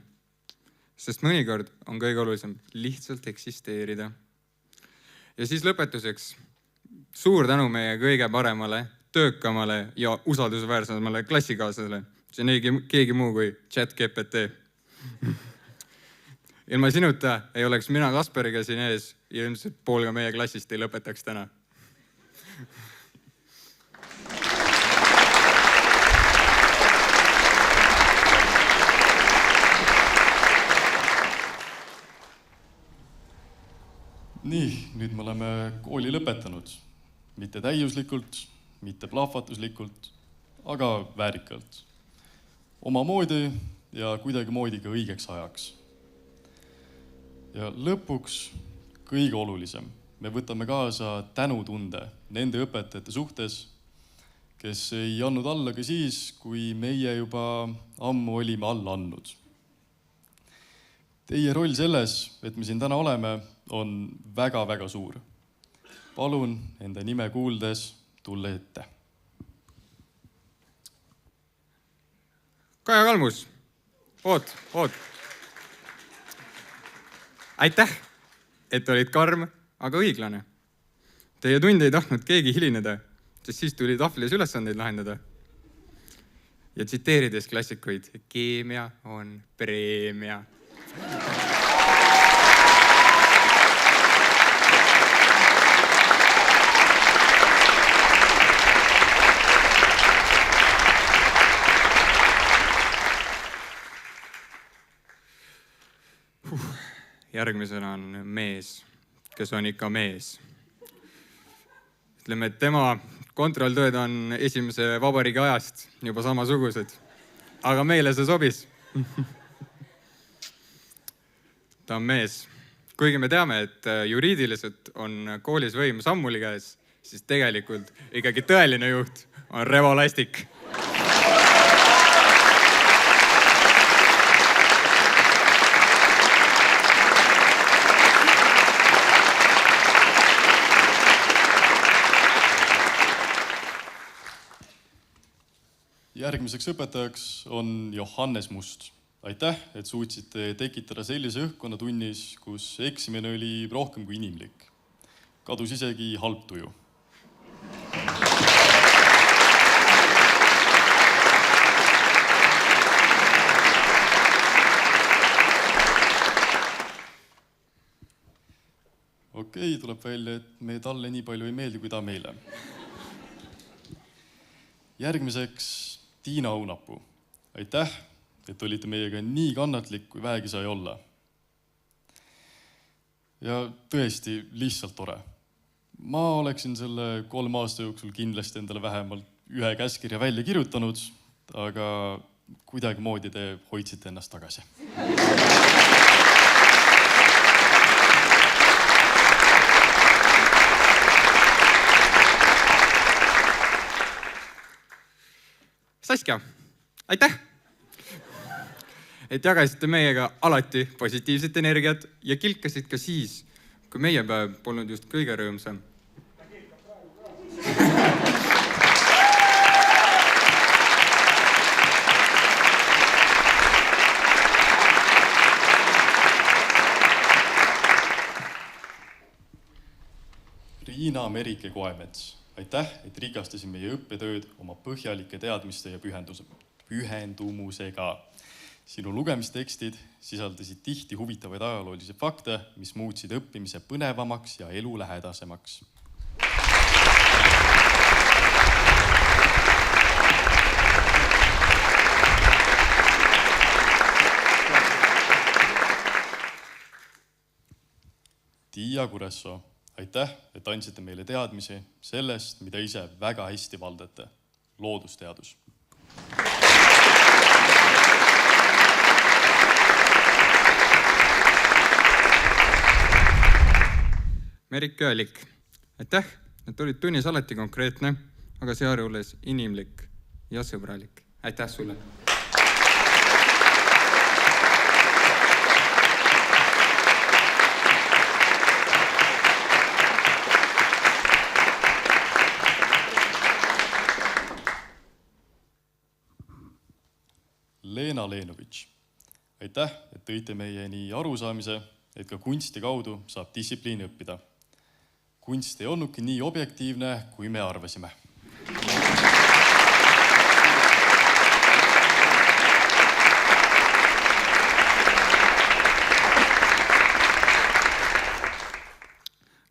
sest mõnikord on kõige olulisem lihtsalt eksisteerida. Ja siis lõpetuseks suur tänu meie kõige paremale, töökamale ja usaldusväärsemale klassikaaslasele. See on keegi muu kui ChatGPT. Ilma sinuta ei oleks mina Kasperiga siin ees ja ilmselt pool ka meie klassist ei lõpetaks täna. Nii, nüüd me oleme kooli lõpetanud. Mitte täiuslikult, mitte plahvatuslikult, aga väärikalt. Omamoodi ja kuidagi moodi ka õigeks ajaks. Ja lõpuks kõige olulisem. Me võtame kaasa tänutunde nende õpetajate suhtes, kes ei andnud alla ka siis, kui meie juba ammu olime alla andnud. Teie roll selles, et me siin täna oleme, on väga-väga suur. Palun enda nime kuuldes tulla ette. Kaja Kalmus, oot. Aitäh, et olid karm, aga õiglane. Teie tund ei tahtnud keegi hilineda, sest siis tuli tahvlis ülesandeid lahendada. Ja tsiteerides klassikuid, keemia on preemia. Järgmisena on mees, kes on ikka mees. Ütleme, et tema kontrolltööd on esimese vabariigi ajast juba samasugused. Aga meile see sobis. Ta on mees. Kuigi me teame, et juriidiliselt on koolis võim sammuli käes, siis tegelikult ikkagi tõeline juht on Revo Lastik. Järgmiseks õpetajaks on Johannes Must. Aitäh, et suutsite tekitada sellise õhkkonna tunnis, kus eksimine oli rohkem kui inimlik. Kadus isegi halb tuju. Okei, tuleb välja, et me talle nii palju ei meeldi, kui ta meile. Järgmiseks Tiina Aunapuu. Aitäh, et olite meiega nii kannatlik, kui vähegi sai olla. Ja tõesti lihtsalt tore. Ma oleksin selle 3 aasta jooksul kindlasti endale vähemalt 1 käskirja välja kirjutanud, aga kuidagi moodi te hoidsite ennast tagasi. Saskia, aitäh! Et jagasite meiega alati positiivset energiat ja kilkasid ka siis, kui meie päev polnud just kõige rõõmsam. Riina Merike Koemets. Aitäh, et rikastasin meie õppetööd oma põhjalike teadmiste ja pühendumusega. Sinu lugemistekstid sisaldasid tihti huvitavaid ajaloolisi fakte, mis muutsid õppimise põnevamaks ja elu lähedasemaks. Tiia Kuresso. Aitäh, et andsite meile teadmisi sellest, mida ise väga hästi valdate. Loodusteadus. Merike Allik. Aitäh, et olid tunnis alati konkreetne, aga sealjuures inimlik ja sõbralik. Aitäh sulle! Leena Leenovitš. Aitäh, et tõite meieni arusaamise, et ka kunsti kaudu saab distsipliini õppida. Kunst ei olnudki nii objektiivne, kui me arvasime.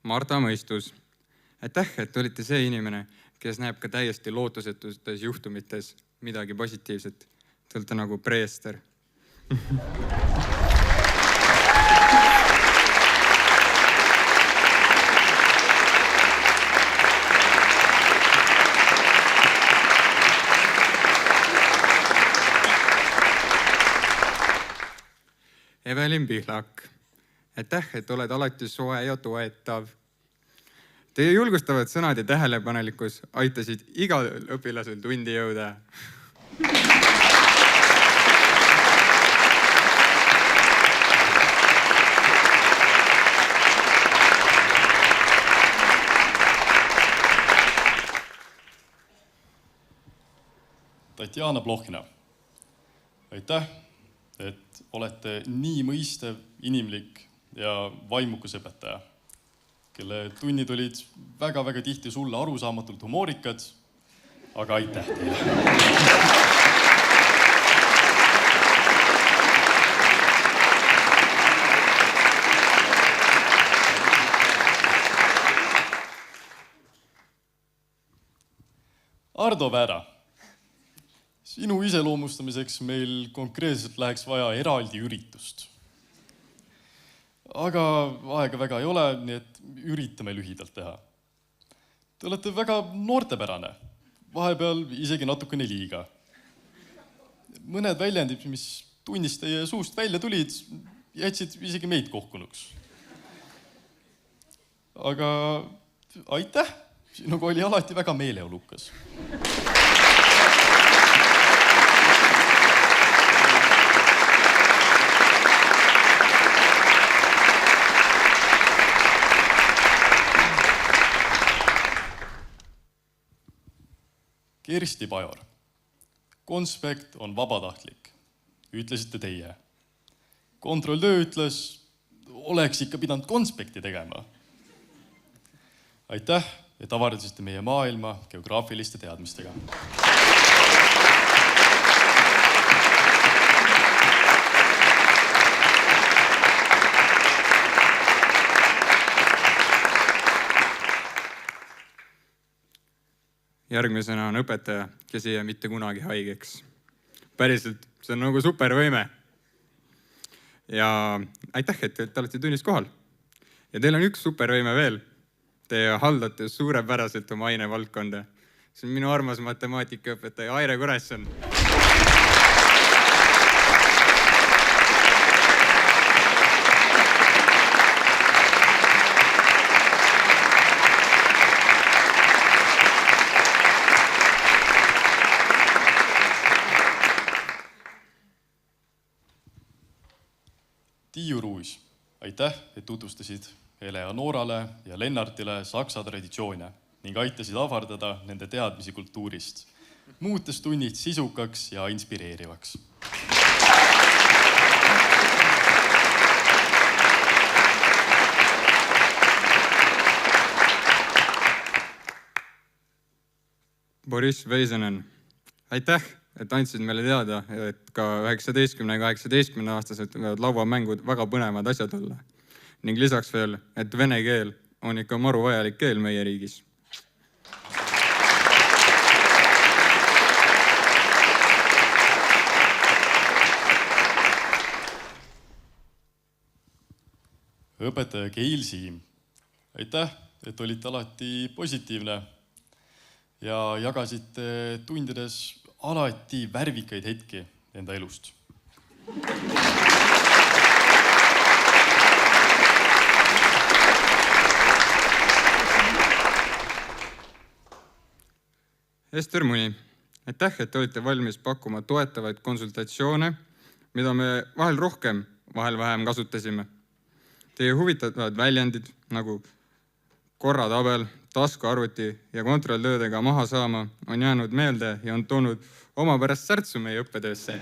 Marta Mõistus. Aitäh, et olite see inimene, kes näeb ka täiesti lootusetustes juhtumites midagi positiivset. Te olete nagu preester. Evelin Pihlak. Aitäh, et oled alati soe ja toetav. Teie julgustavad sõnad ja tähelepanelikkus aitasid igal õpilasel tundi jõuda. Tatjana Plohhina. Aitäh, et olete nii mõistev, inimlik ja vaimukas õpetaja, kelle tunnid olid väga-väga tihti sulle arusaamatult humoorikad, aga aitäh teile. Ardo Väära, sinu iseloomustamiseks meil konkreetselt läheks vaja eraldi üritust. Aga aega väga ei ole, nii et üritame lühidalt teha. Te olete väga noortepärane, vahepeal isegi natukene liiga. Mõned väljendid, mis tunnist teie suust välja tulid, jätsid isegi meid kohkunuks. Aga aitäh! Sinuga oli alati väga meeleolukas. Kersti Pajor. Konspekt on vabatahtlik, ütlesite teie. Kontrolltöö ütles, oleks ikka pidanud konspekti tegema. Aitäh, et avardasite meie maailma geograafiliste teadmistega. Järgmisena on õpetaja, kes ei jää mitte kunagi haigeks. Päriselt, see on nagu supervõime. Ja aitäh, et te olete tunnis kohal. Ja teil on üks supervõime veel. Te haldate suurepäraselt oma ainevaldkonda. See on minu armas matemaatikaõpetaja Aire Koresson. Tiiu Ruus, aitäh, et tutvustasid Eleonorale ja Lennartile saksa traditsioone ning aitasid avardada nende teadmisi kultuurist, muutes tunnid sisukaks ja inspireerivaks. Boris Veisenen, aitäh, et andsid meile teada, et ka 19–18-aastased võivad lauamängud väga põnevad asjad olla. Ning lisaks veel, et vene keel on ikka maru vajalik keel meie riigis. Õpetaja Keil Siim, aitäh, et olite alati positiivne ja jagasite tundides alati värvikaid hetki enda elust. Ester Muni, aitäh, et olite valmis pakkuma toetavaid konsultatsioone, mida me vahel rohkem, vahel vähem kasutasime. Teie huvitavad väljendid nagu korratabel, taskuarvuti ja kontrolltöödega maha saama on jäänud meelde ja on toonud omapärast särtsu meie õppetöösse.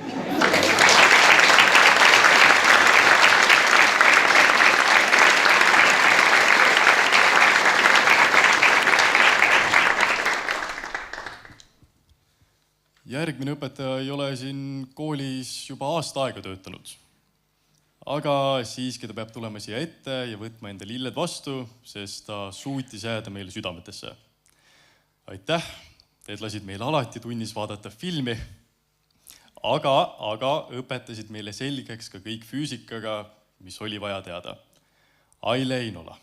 Järgmine õpetaja ei ole siin koolis juba aasta aega töötanud. Aga siiski ta peab tulema siia ette ja võtma enda lilled vastu, sest ta suutis jääda meile südametesse. Aitäh, et lasid meil alati tunnis vaadata filmi, aga õpetasid meile selgeks ka kõik füüsikaga, mis oli vaja teada. Aile Einola.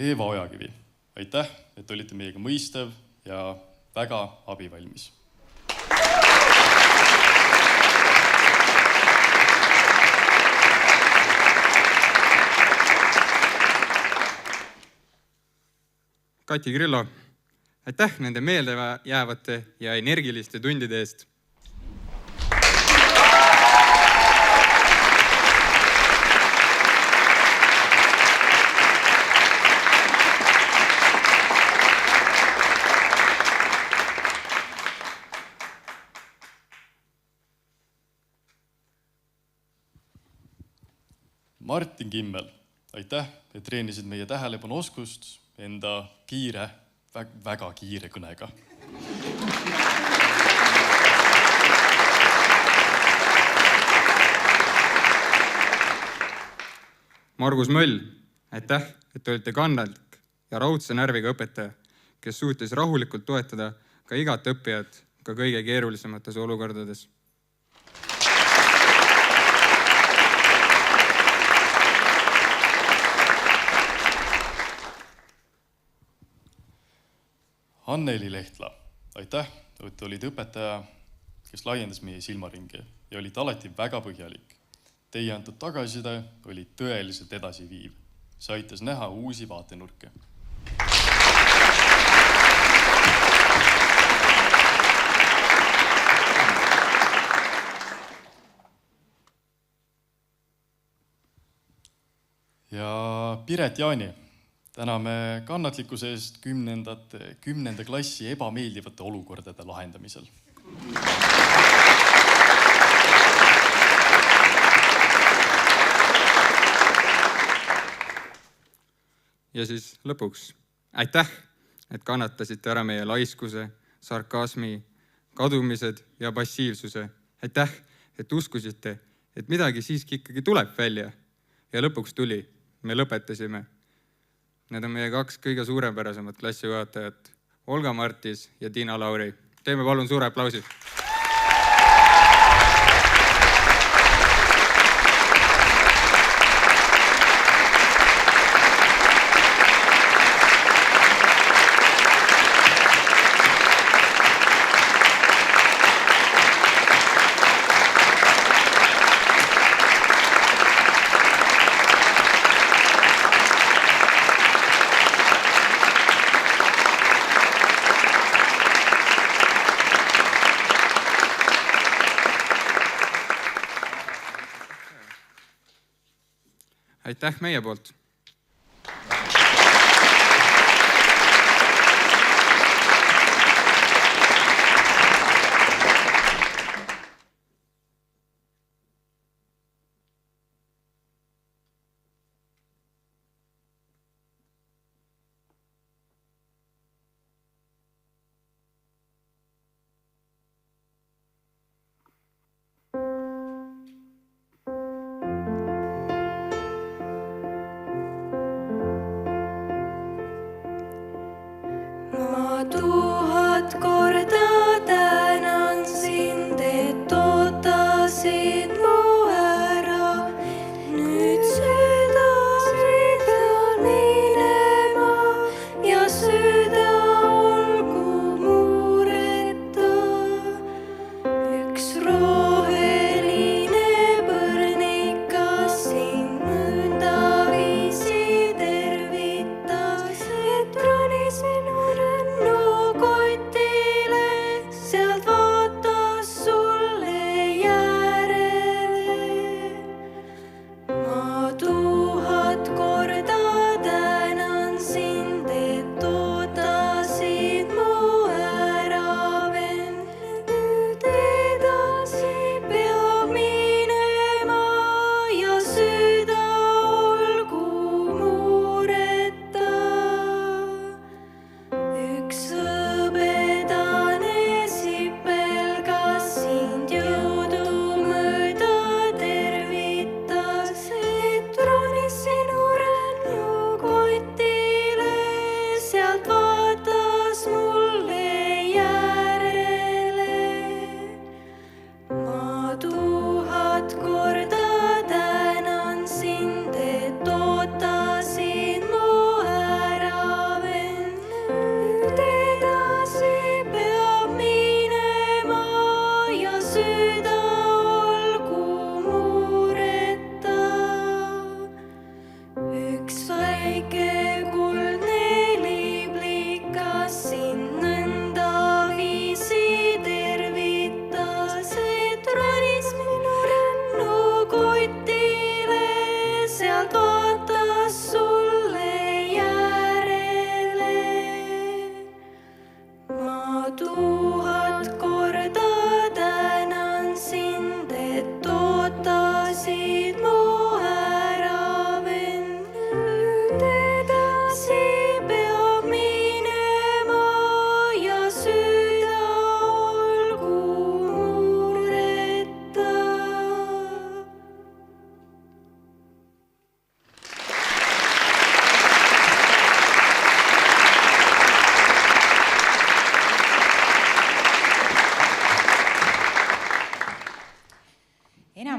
Eeva Ojakivi, aitäh, et olite meiega mõistev ja väga abivalmis. Kati Grillo, aitäh nende meelde jäävate ja energiliste tundide eest. Martin Kimmel, aitäh, et treenisid meie tähelepanu oskust enda kiire, väga kiire kõnega. Margus Möll, aitäh, et olite kannalik ja raudse närviga õpetaja, kes suutis rahulikult toetada ka igat õppijat ka kõige keerulisemates olukordades. Anneli Lehtla, aitäh, et olid õpetaja, kes laiendas meie silmaringi ja olid alati väga põhjalik. Teie antud tagasiside oli tõeliselt edasiviiv. See aitas näha uusi vaatenurke. Ja Piret Jaani, täname kannatlikkuse eest 10. klassi ebameeldivate olukordade lahendamisel. Ja siis lõpuks, aitäh, et kannatasite ära meie laiskuse, sarkasmi, kadumised ja passiivsuse. Aitäh, et uskusite, et midagi siiski ikkagi tuleb välja. Ja lõpuks tuli, me lõpetasime. Need on meie 2 kõige suurepärasemat klassijuhatajat, Olga Martis ja Tiina Lauri. Teeme palun suure aplausi. Aitäh meie poolt. No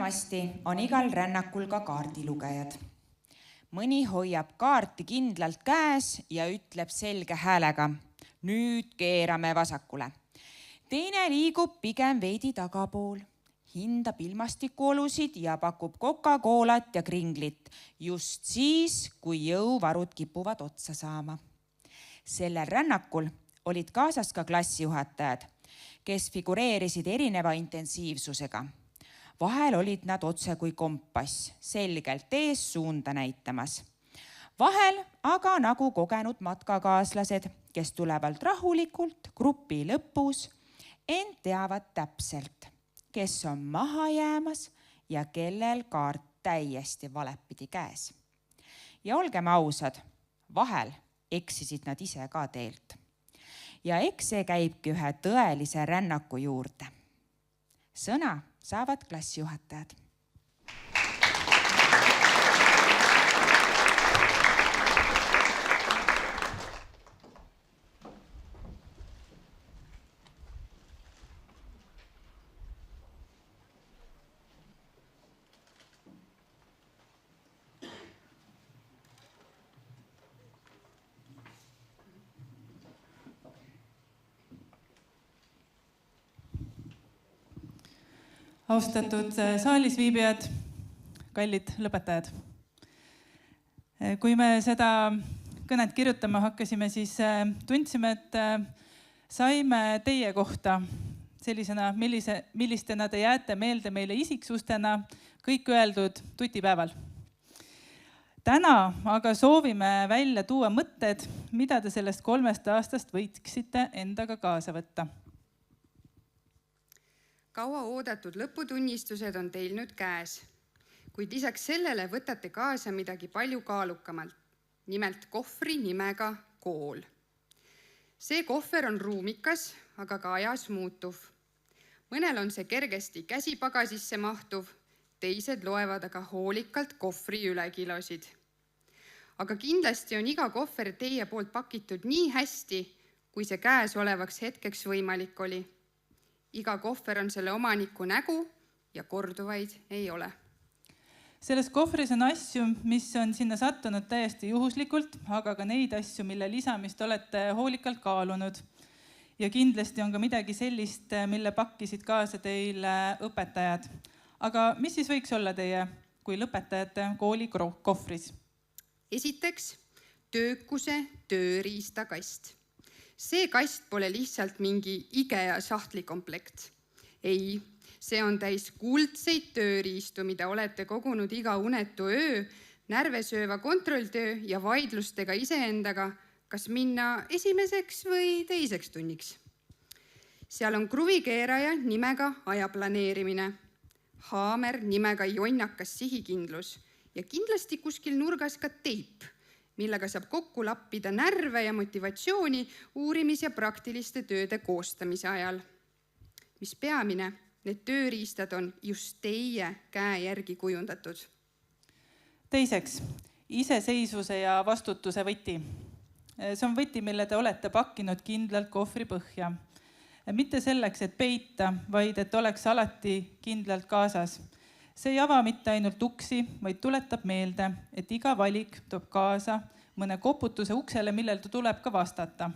enamasti on igal rännakul ka kaardilugejad. Mõni hoiab kaarti kindlalt käes ja ütleb selge häälega, nüüd keerame vasakule. Teine liigub pigem veidi tagapool, hindab ilmastikuolusid ja pakub Coca-Colat ja kringlit just siis, kui jõuvarud kipuvad otsa saama. Sellel rännakul olid kaasas ka klassijuhatajad, kes figureerisid erineva intensiivsusega. Vahel olid nad otse kui kompass, selgelt ees suunda näitamas. Vahel aga nagu kogenud matkakaaslased, kes tulevad rahulikult grupi lõpus, ent teavad täpselt, kes on maha jäämas ja kellel kaart täiesti valepidi käes. Ja olgem ausad, vahel eksisid nad ise ka teelt. Ja eks see käibki ühe tõelise rännaku juurde. Sõna saavad klassijuhatajad. Austatud saalis viibijad, kallid lõpetajad. Kui me seda kõnet kirjutama hakkasime, siis tundsime, et saime teie kohta sellisena, millistena te jääte meelde meile isiksustena, kõik öeldud tutipäeval. Täna aga soovime välja tuua mõtted, mida te sellest 3 aastast võiksite endaga kaasa võtta. Kaua oodatud lõputunnistused on teil nüüd käes, kuid lisaks sellele võtate kaasa midagi palju kaalukamalt, nimelt kohvri nimega kool. See kohver on ruumikas, aga ka ajas muutuv. Mõnel on see kergesti käsipagasisse mahtuv, teised loevad aga hoolikalt kohvri ülekilosid. Aga kindlasti on iga kohver teie poolt pakitud nii hästi, kui see käes olevaks hetkeks võimalik oli. Iga kohver on selle omaniku nägu ja korduvaid ei ole. Selles kohvris on asju, mis on sinna sattunud täiesti juhuslikult, aga ka neid asju, mille lisamist olete hoolikalt kaalunud. Ja kindlasti on ka midagi sellist, mille pakkisid kaasa teile õpetajad. Aga mis siis võiks olla teie kui lõpetajate kooli kohvris? Esiteks, töökuse tööriistakast. See kast pole lihtsalt mingi IKEA sahtlikomplekt. Ei, see on täis kuldseid tööriistu, mida olete kogunud iga unetu öö, närvesööva kontrolltöö ja vaidlustega iseendaga, kas minna esimeseks või teiseks tunniks. Seal on kruvikeeraja nimega aja planeerimine, haamer nimega jonnakas sihikindlus ja kindlasti kuskil nurgas ka teip, millega saab kokku lappida närve ja motivatsiooni uurimis- ja praktiliste tööde koostamise ajal. Mis peamine, need tööriistad on just teie käe järgi kujundatud. Teiseks, iseseisvuse ja vastutuse võti. See on võti, mille te olete pakkinud kindlalt kohvri põhja. Mitte selleks, et peita, vaid et oleks alati kindlalt kaasas. See ei ava mitte ainult uksi, vaid tuletab meelde, et iga valik toob kaasa mõne koputuse uksele, millel tuleb ka vastata.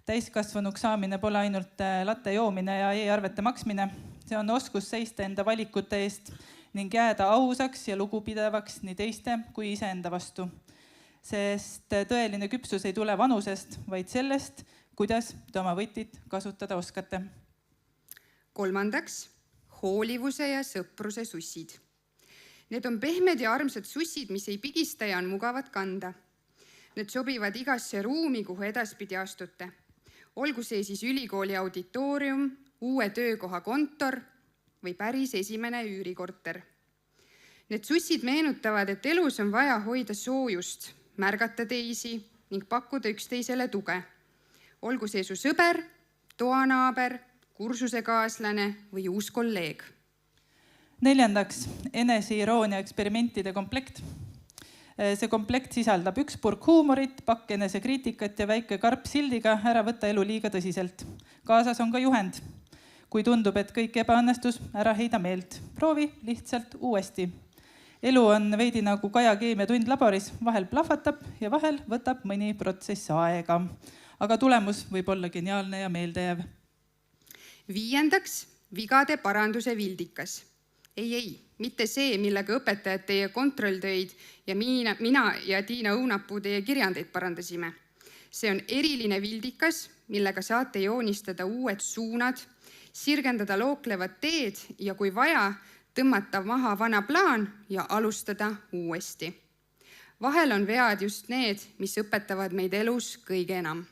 Täiskasvanuks saamine pole ainult latte joomine ja e-arvete maksmine. See on oskus seista enda valikute eest ning jääda ausaks ja lugupidavaks nii teiste kui iseenda vastu. Sest tõeline küpsus ei tule vanusest, vaid sellest, kuidas te oma võtit kasutada oskate. Kolmandaks, hoolivuse ja sõpruse sussid. Need on pehmed ja armsad sussid, mis ei pigista ja on mugavad kanda. Need sobivad igasse ruumi, kuhu edaspidi astute. Olgu see siis ülikooli auditoorium, uue töökoha kontor või päris esimene üürikorter. Need sussid meenutavad, et elus on vaja hoida soojust, märgata teisi ning pakkuda üksteisele tuge. Olgu see su sõber, toanaaber, kursusekaaslane või uus kolleeg. Neljandaks, eneseiroonia eksperimentide komplekt. See komplekt sisaldab 1 purk huumorit, pakk enesekriitikat ja väike karp sildiga ära võtta elu liiga tõsiselt. Kaasas on ka juhend. Kui tundub, et kõik ebaõnnestus, ära heida meelt. Proovi lihtsalt uuesti. Elu on veidi nagu Kaja keemiatund laboris. Vahel plahvatab ja vahel võtab mõni protsess aega. Aga tulemus võib olla geniaalne ja meeldejääv. 5. Vigade paranduse vildikas. Ei, mitte see, millega õpetajad teie kontrolltöid ja mina ja Tiina Õunapuu teie kirjandeid parandasime. See on eriline vildikas, millega saate joonistada uued suunad, sirgendada looklevad teed ja kui vaja, tõmmata maha vana plaan ja alustada uuesti. Vahel on vead just need, mis õpetavad meid elus kõige enam.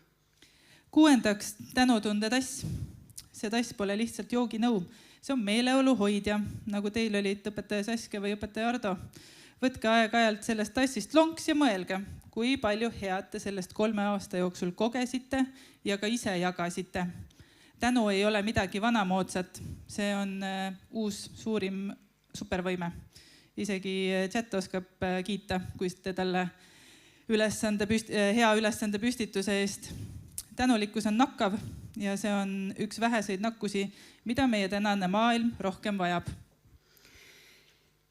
6. Tänutunde tass. See tass pole lihtsalt jooginõu. See on meeleolu hoidja, nagu teil olid õpetaja Saske või õpetaja Ardo. Võtke aeg-ajalt sellest tassist lonks ja mõelge, kui palju head te sellest 3 aasta jooksul kogesite ja ka ise jagasite. Tänu ei ole midagi vanamoodsat. See on uus suurim supervõime. Isegi chat oskab kiita, kui te talle hea ülesande püstituse eest. Tänulikkus on nakkav ja see on üks väheseid nakkusi, mida meie tänane maailm rohkem vajab.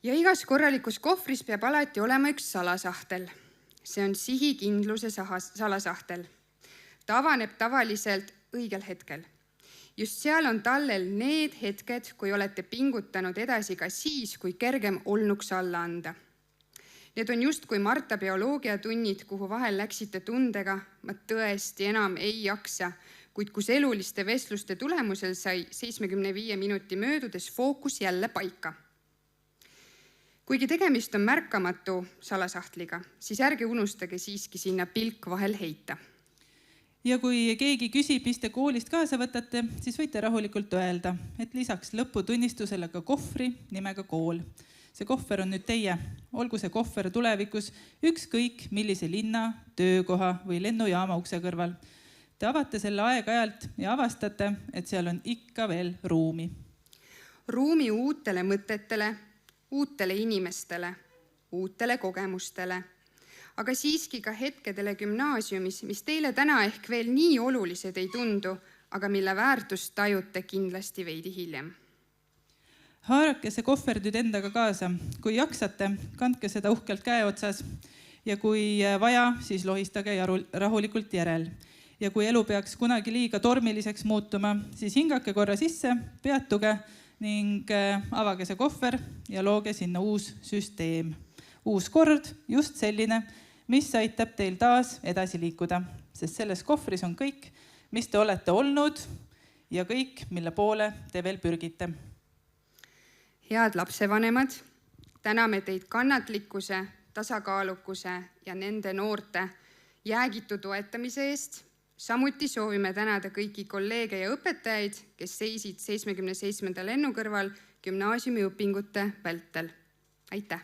Ja igas korralikus kohvris peab alati olema üks salasahtel. See on sihikindluse salasahtel. Ta avaneb tavaliselt õigel hetkel. Just seal on tallel need hetked, kui olete pingutanud edasi ka siis, kui kergem olnuks alla anda. Need on just kui Marta bioloogiatunnid, kuhu vahel läksite tundega, ma tõesti enam ei jaksa, kuid kus eluliste vestluste tulemusel sai 75 minuti möödudes fookus jälle paika. Kuigi tegemist on märkamatu salasahtliga, siis ärge unustage siiski sinna pilk vahel heita. Ja kui keegi küsib, mis te koolist kaasa võtate, siis võite rahulikult öelda, et lisaks lõputunnistusele ka kohvri nimega kool. See kohver on nüüd teie. Olgu see kohver tulevikus ükskõik millise linna, töökoha või lennujaama ukse kõrval. Te avate selle aeg-ajalt ja avastate, et seal on ikka veel ruumi. Ruumi uutele mõtetele, uutele inimestele, uutele kogemustele, aga siiski ka hetkedele gümnaasiumis, mis teile täna ehk veel nii olulised ei tundu, aga mille väärtust tajute kindlasti veidi hiljem. Haarake see kohver nüüd endaga kaasa. Kui jaksate, kandke seda uhkelt käe otsas ja kui vaja, siis lohistage rahulikult järel. Ja kui elu peaks kunagi liiga tormiliseks muutuma, siis hingake korra sisse, peatuge ning avage see kohver ja looge sinna uus süsteem. Uus kord, just selline, mis aitab teil taas edasi liikuda, sest selles kohvris on kõik, mis te olete olnud ja kõik, mille poole te veel pürgite. Head lapsevanemad, täname teid kannatlikkuse, tasakaalukuse ja nende noorte jäägitu toetamise eest. Samuti soovime tänada kõiki kolleege ja õpetajaid, kes seisid 77. lennu kõrval gümnaasiumi õpingute vältel. Aitäh!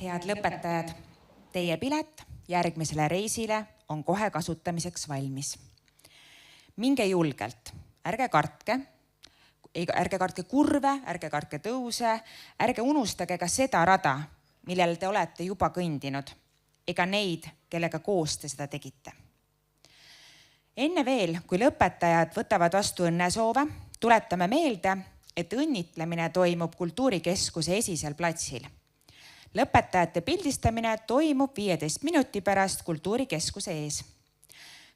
Head lõpetajad, teie pilet järgmisele reisile on kohe kasutamiseks valmis. Minge julgelt, ärge kartke kurve, ärge kartke tõuse, ärge unustage ka seda rada, millel te olete juba kõndinud, ega neid, kellega koos te seda tegite. Enne veel, kui lõpetajad võtavad vastu õnnesoove, tuletame meelde, et õnnitlemine toimub Kultuurikeskuse esisel platsil. Lõpetajate pildistamine toimub 15 minuti pärast Kultuurikeskuse ees.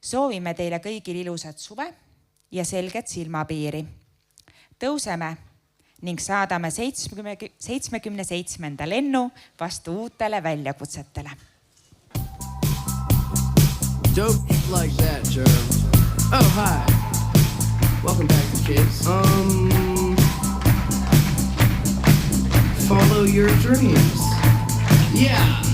Soovime teile kõigil ilusat suve ja selget silmapiiri. Tõuseme ning saadame 77. lennu vastu uutele väljakutsetele. Dope like that, Jerm. Oh, hi. Welcome back, kids. Follow your dreams. Yeah.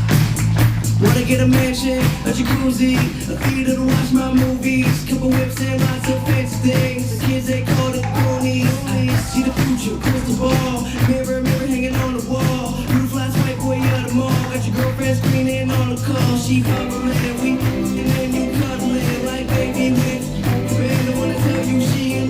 Wanna get a mansion, a jacuzzi, a theater to watch my movies, couple whips and lots of fancy things. The kids they call it Goonies. I see the future, crystal ball, mirror hanging on the wall. Roof lights, white boy at the mall. Got your girlfriend screaming on the call. She hovering, we and then you cuddling like baby with. Man, I wanna tell you she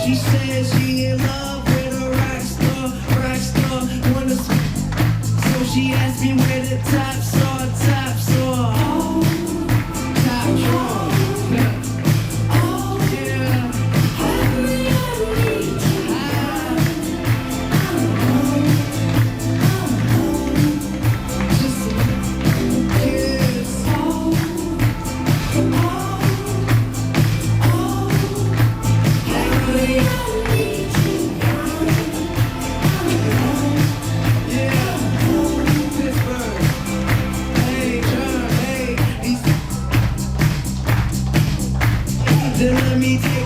She says she in love with a rock star, wanna so she asked me where the tops are. Top drawer. Then let me take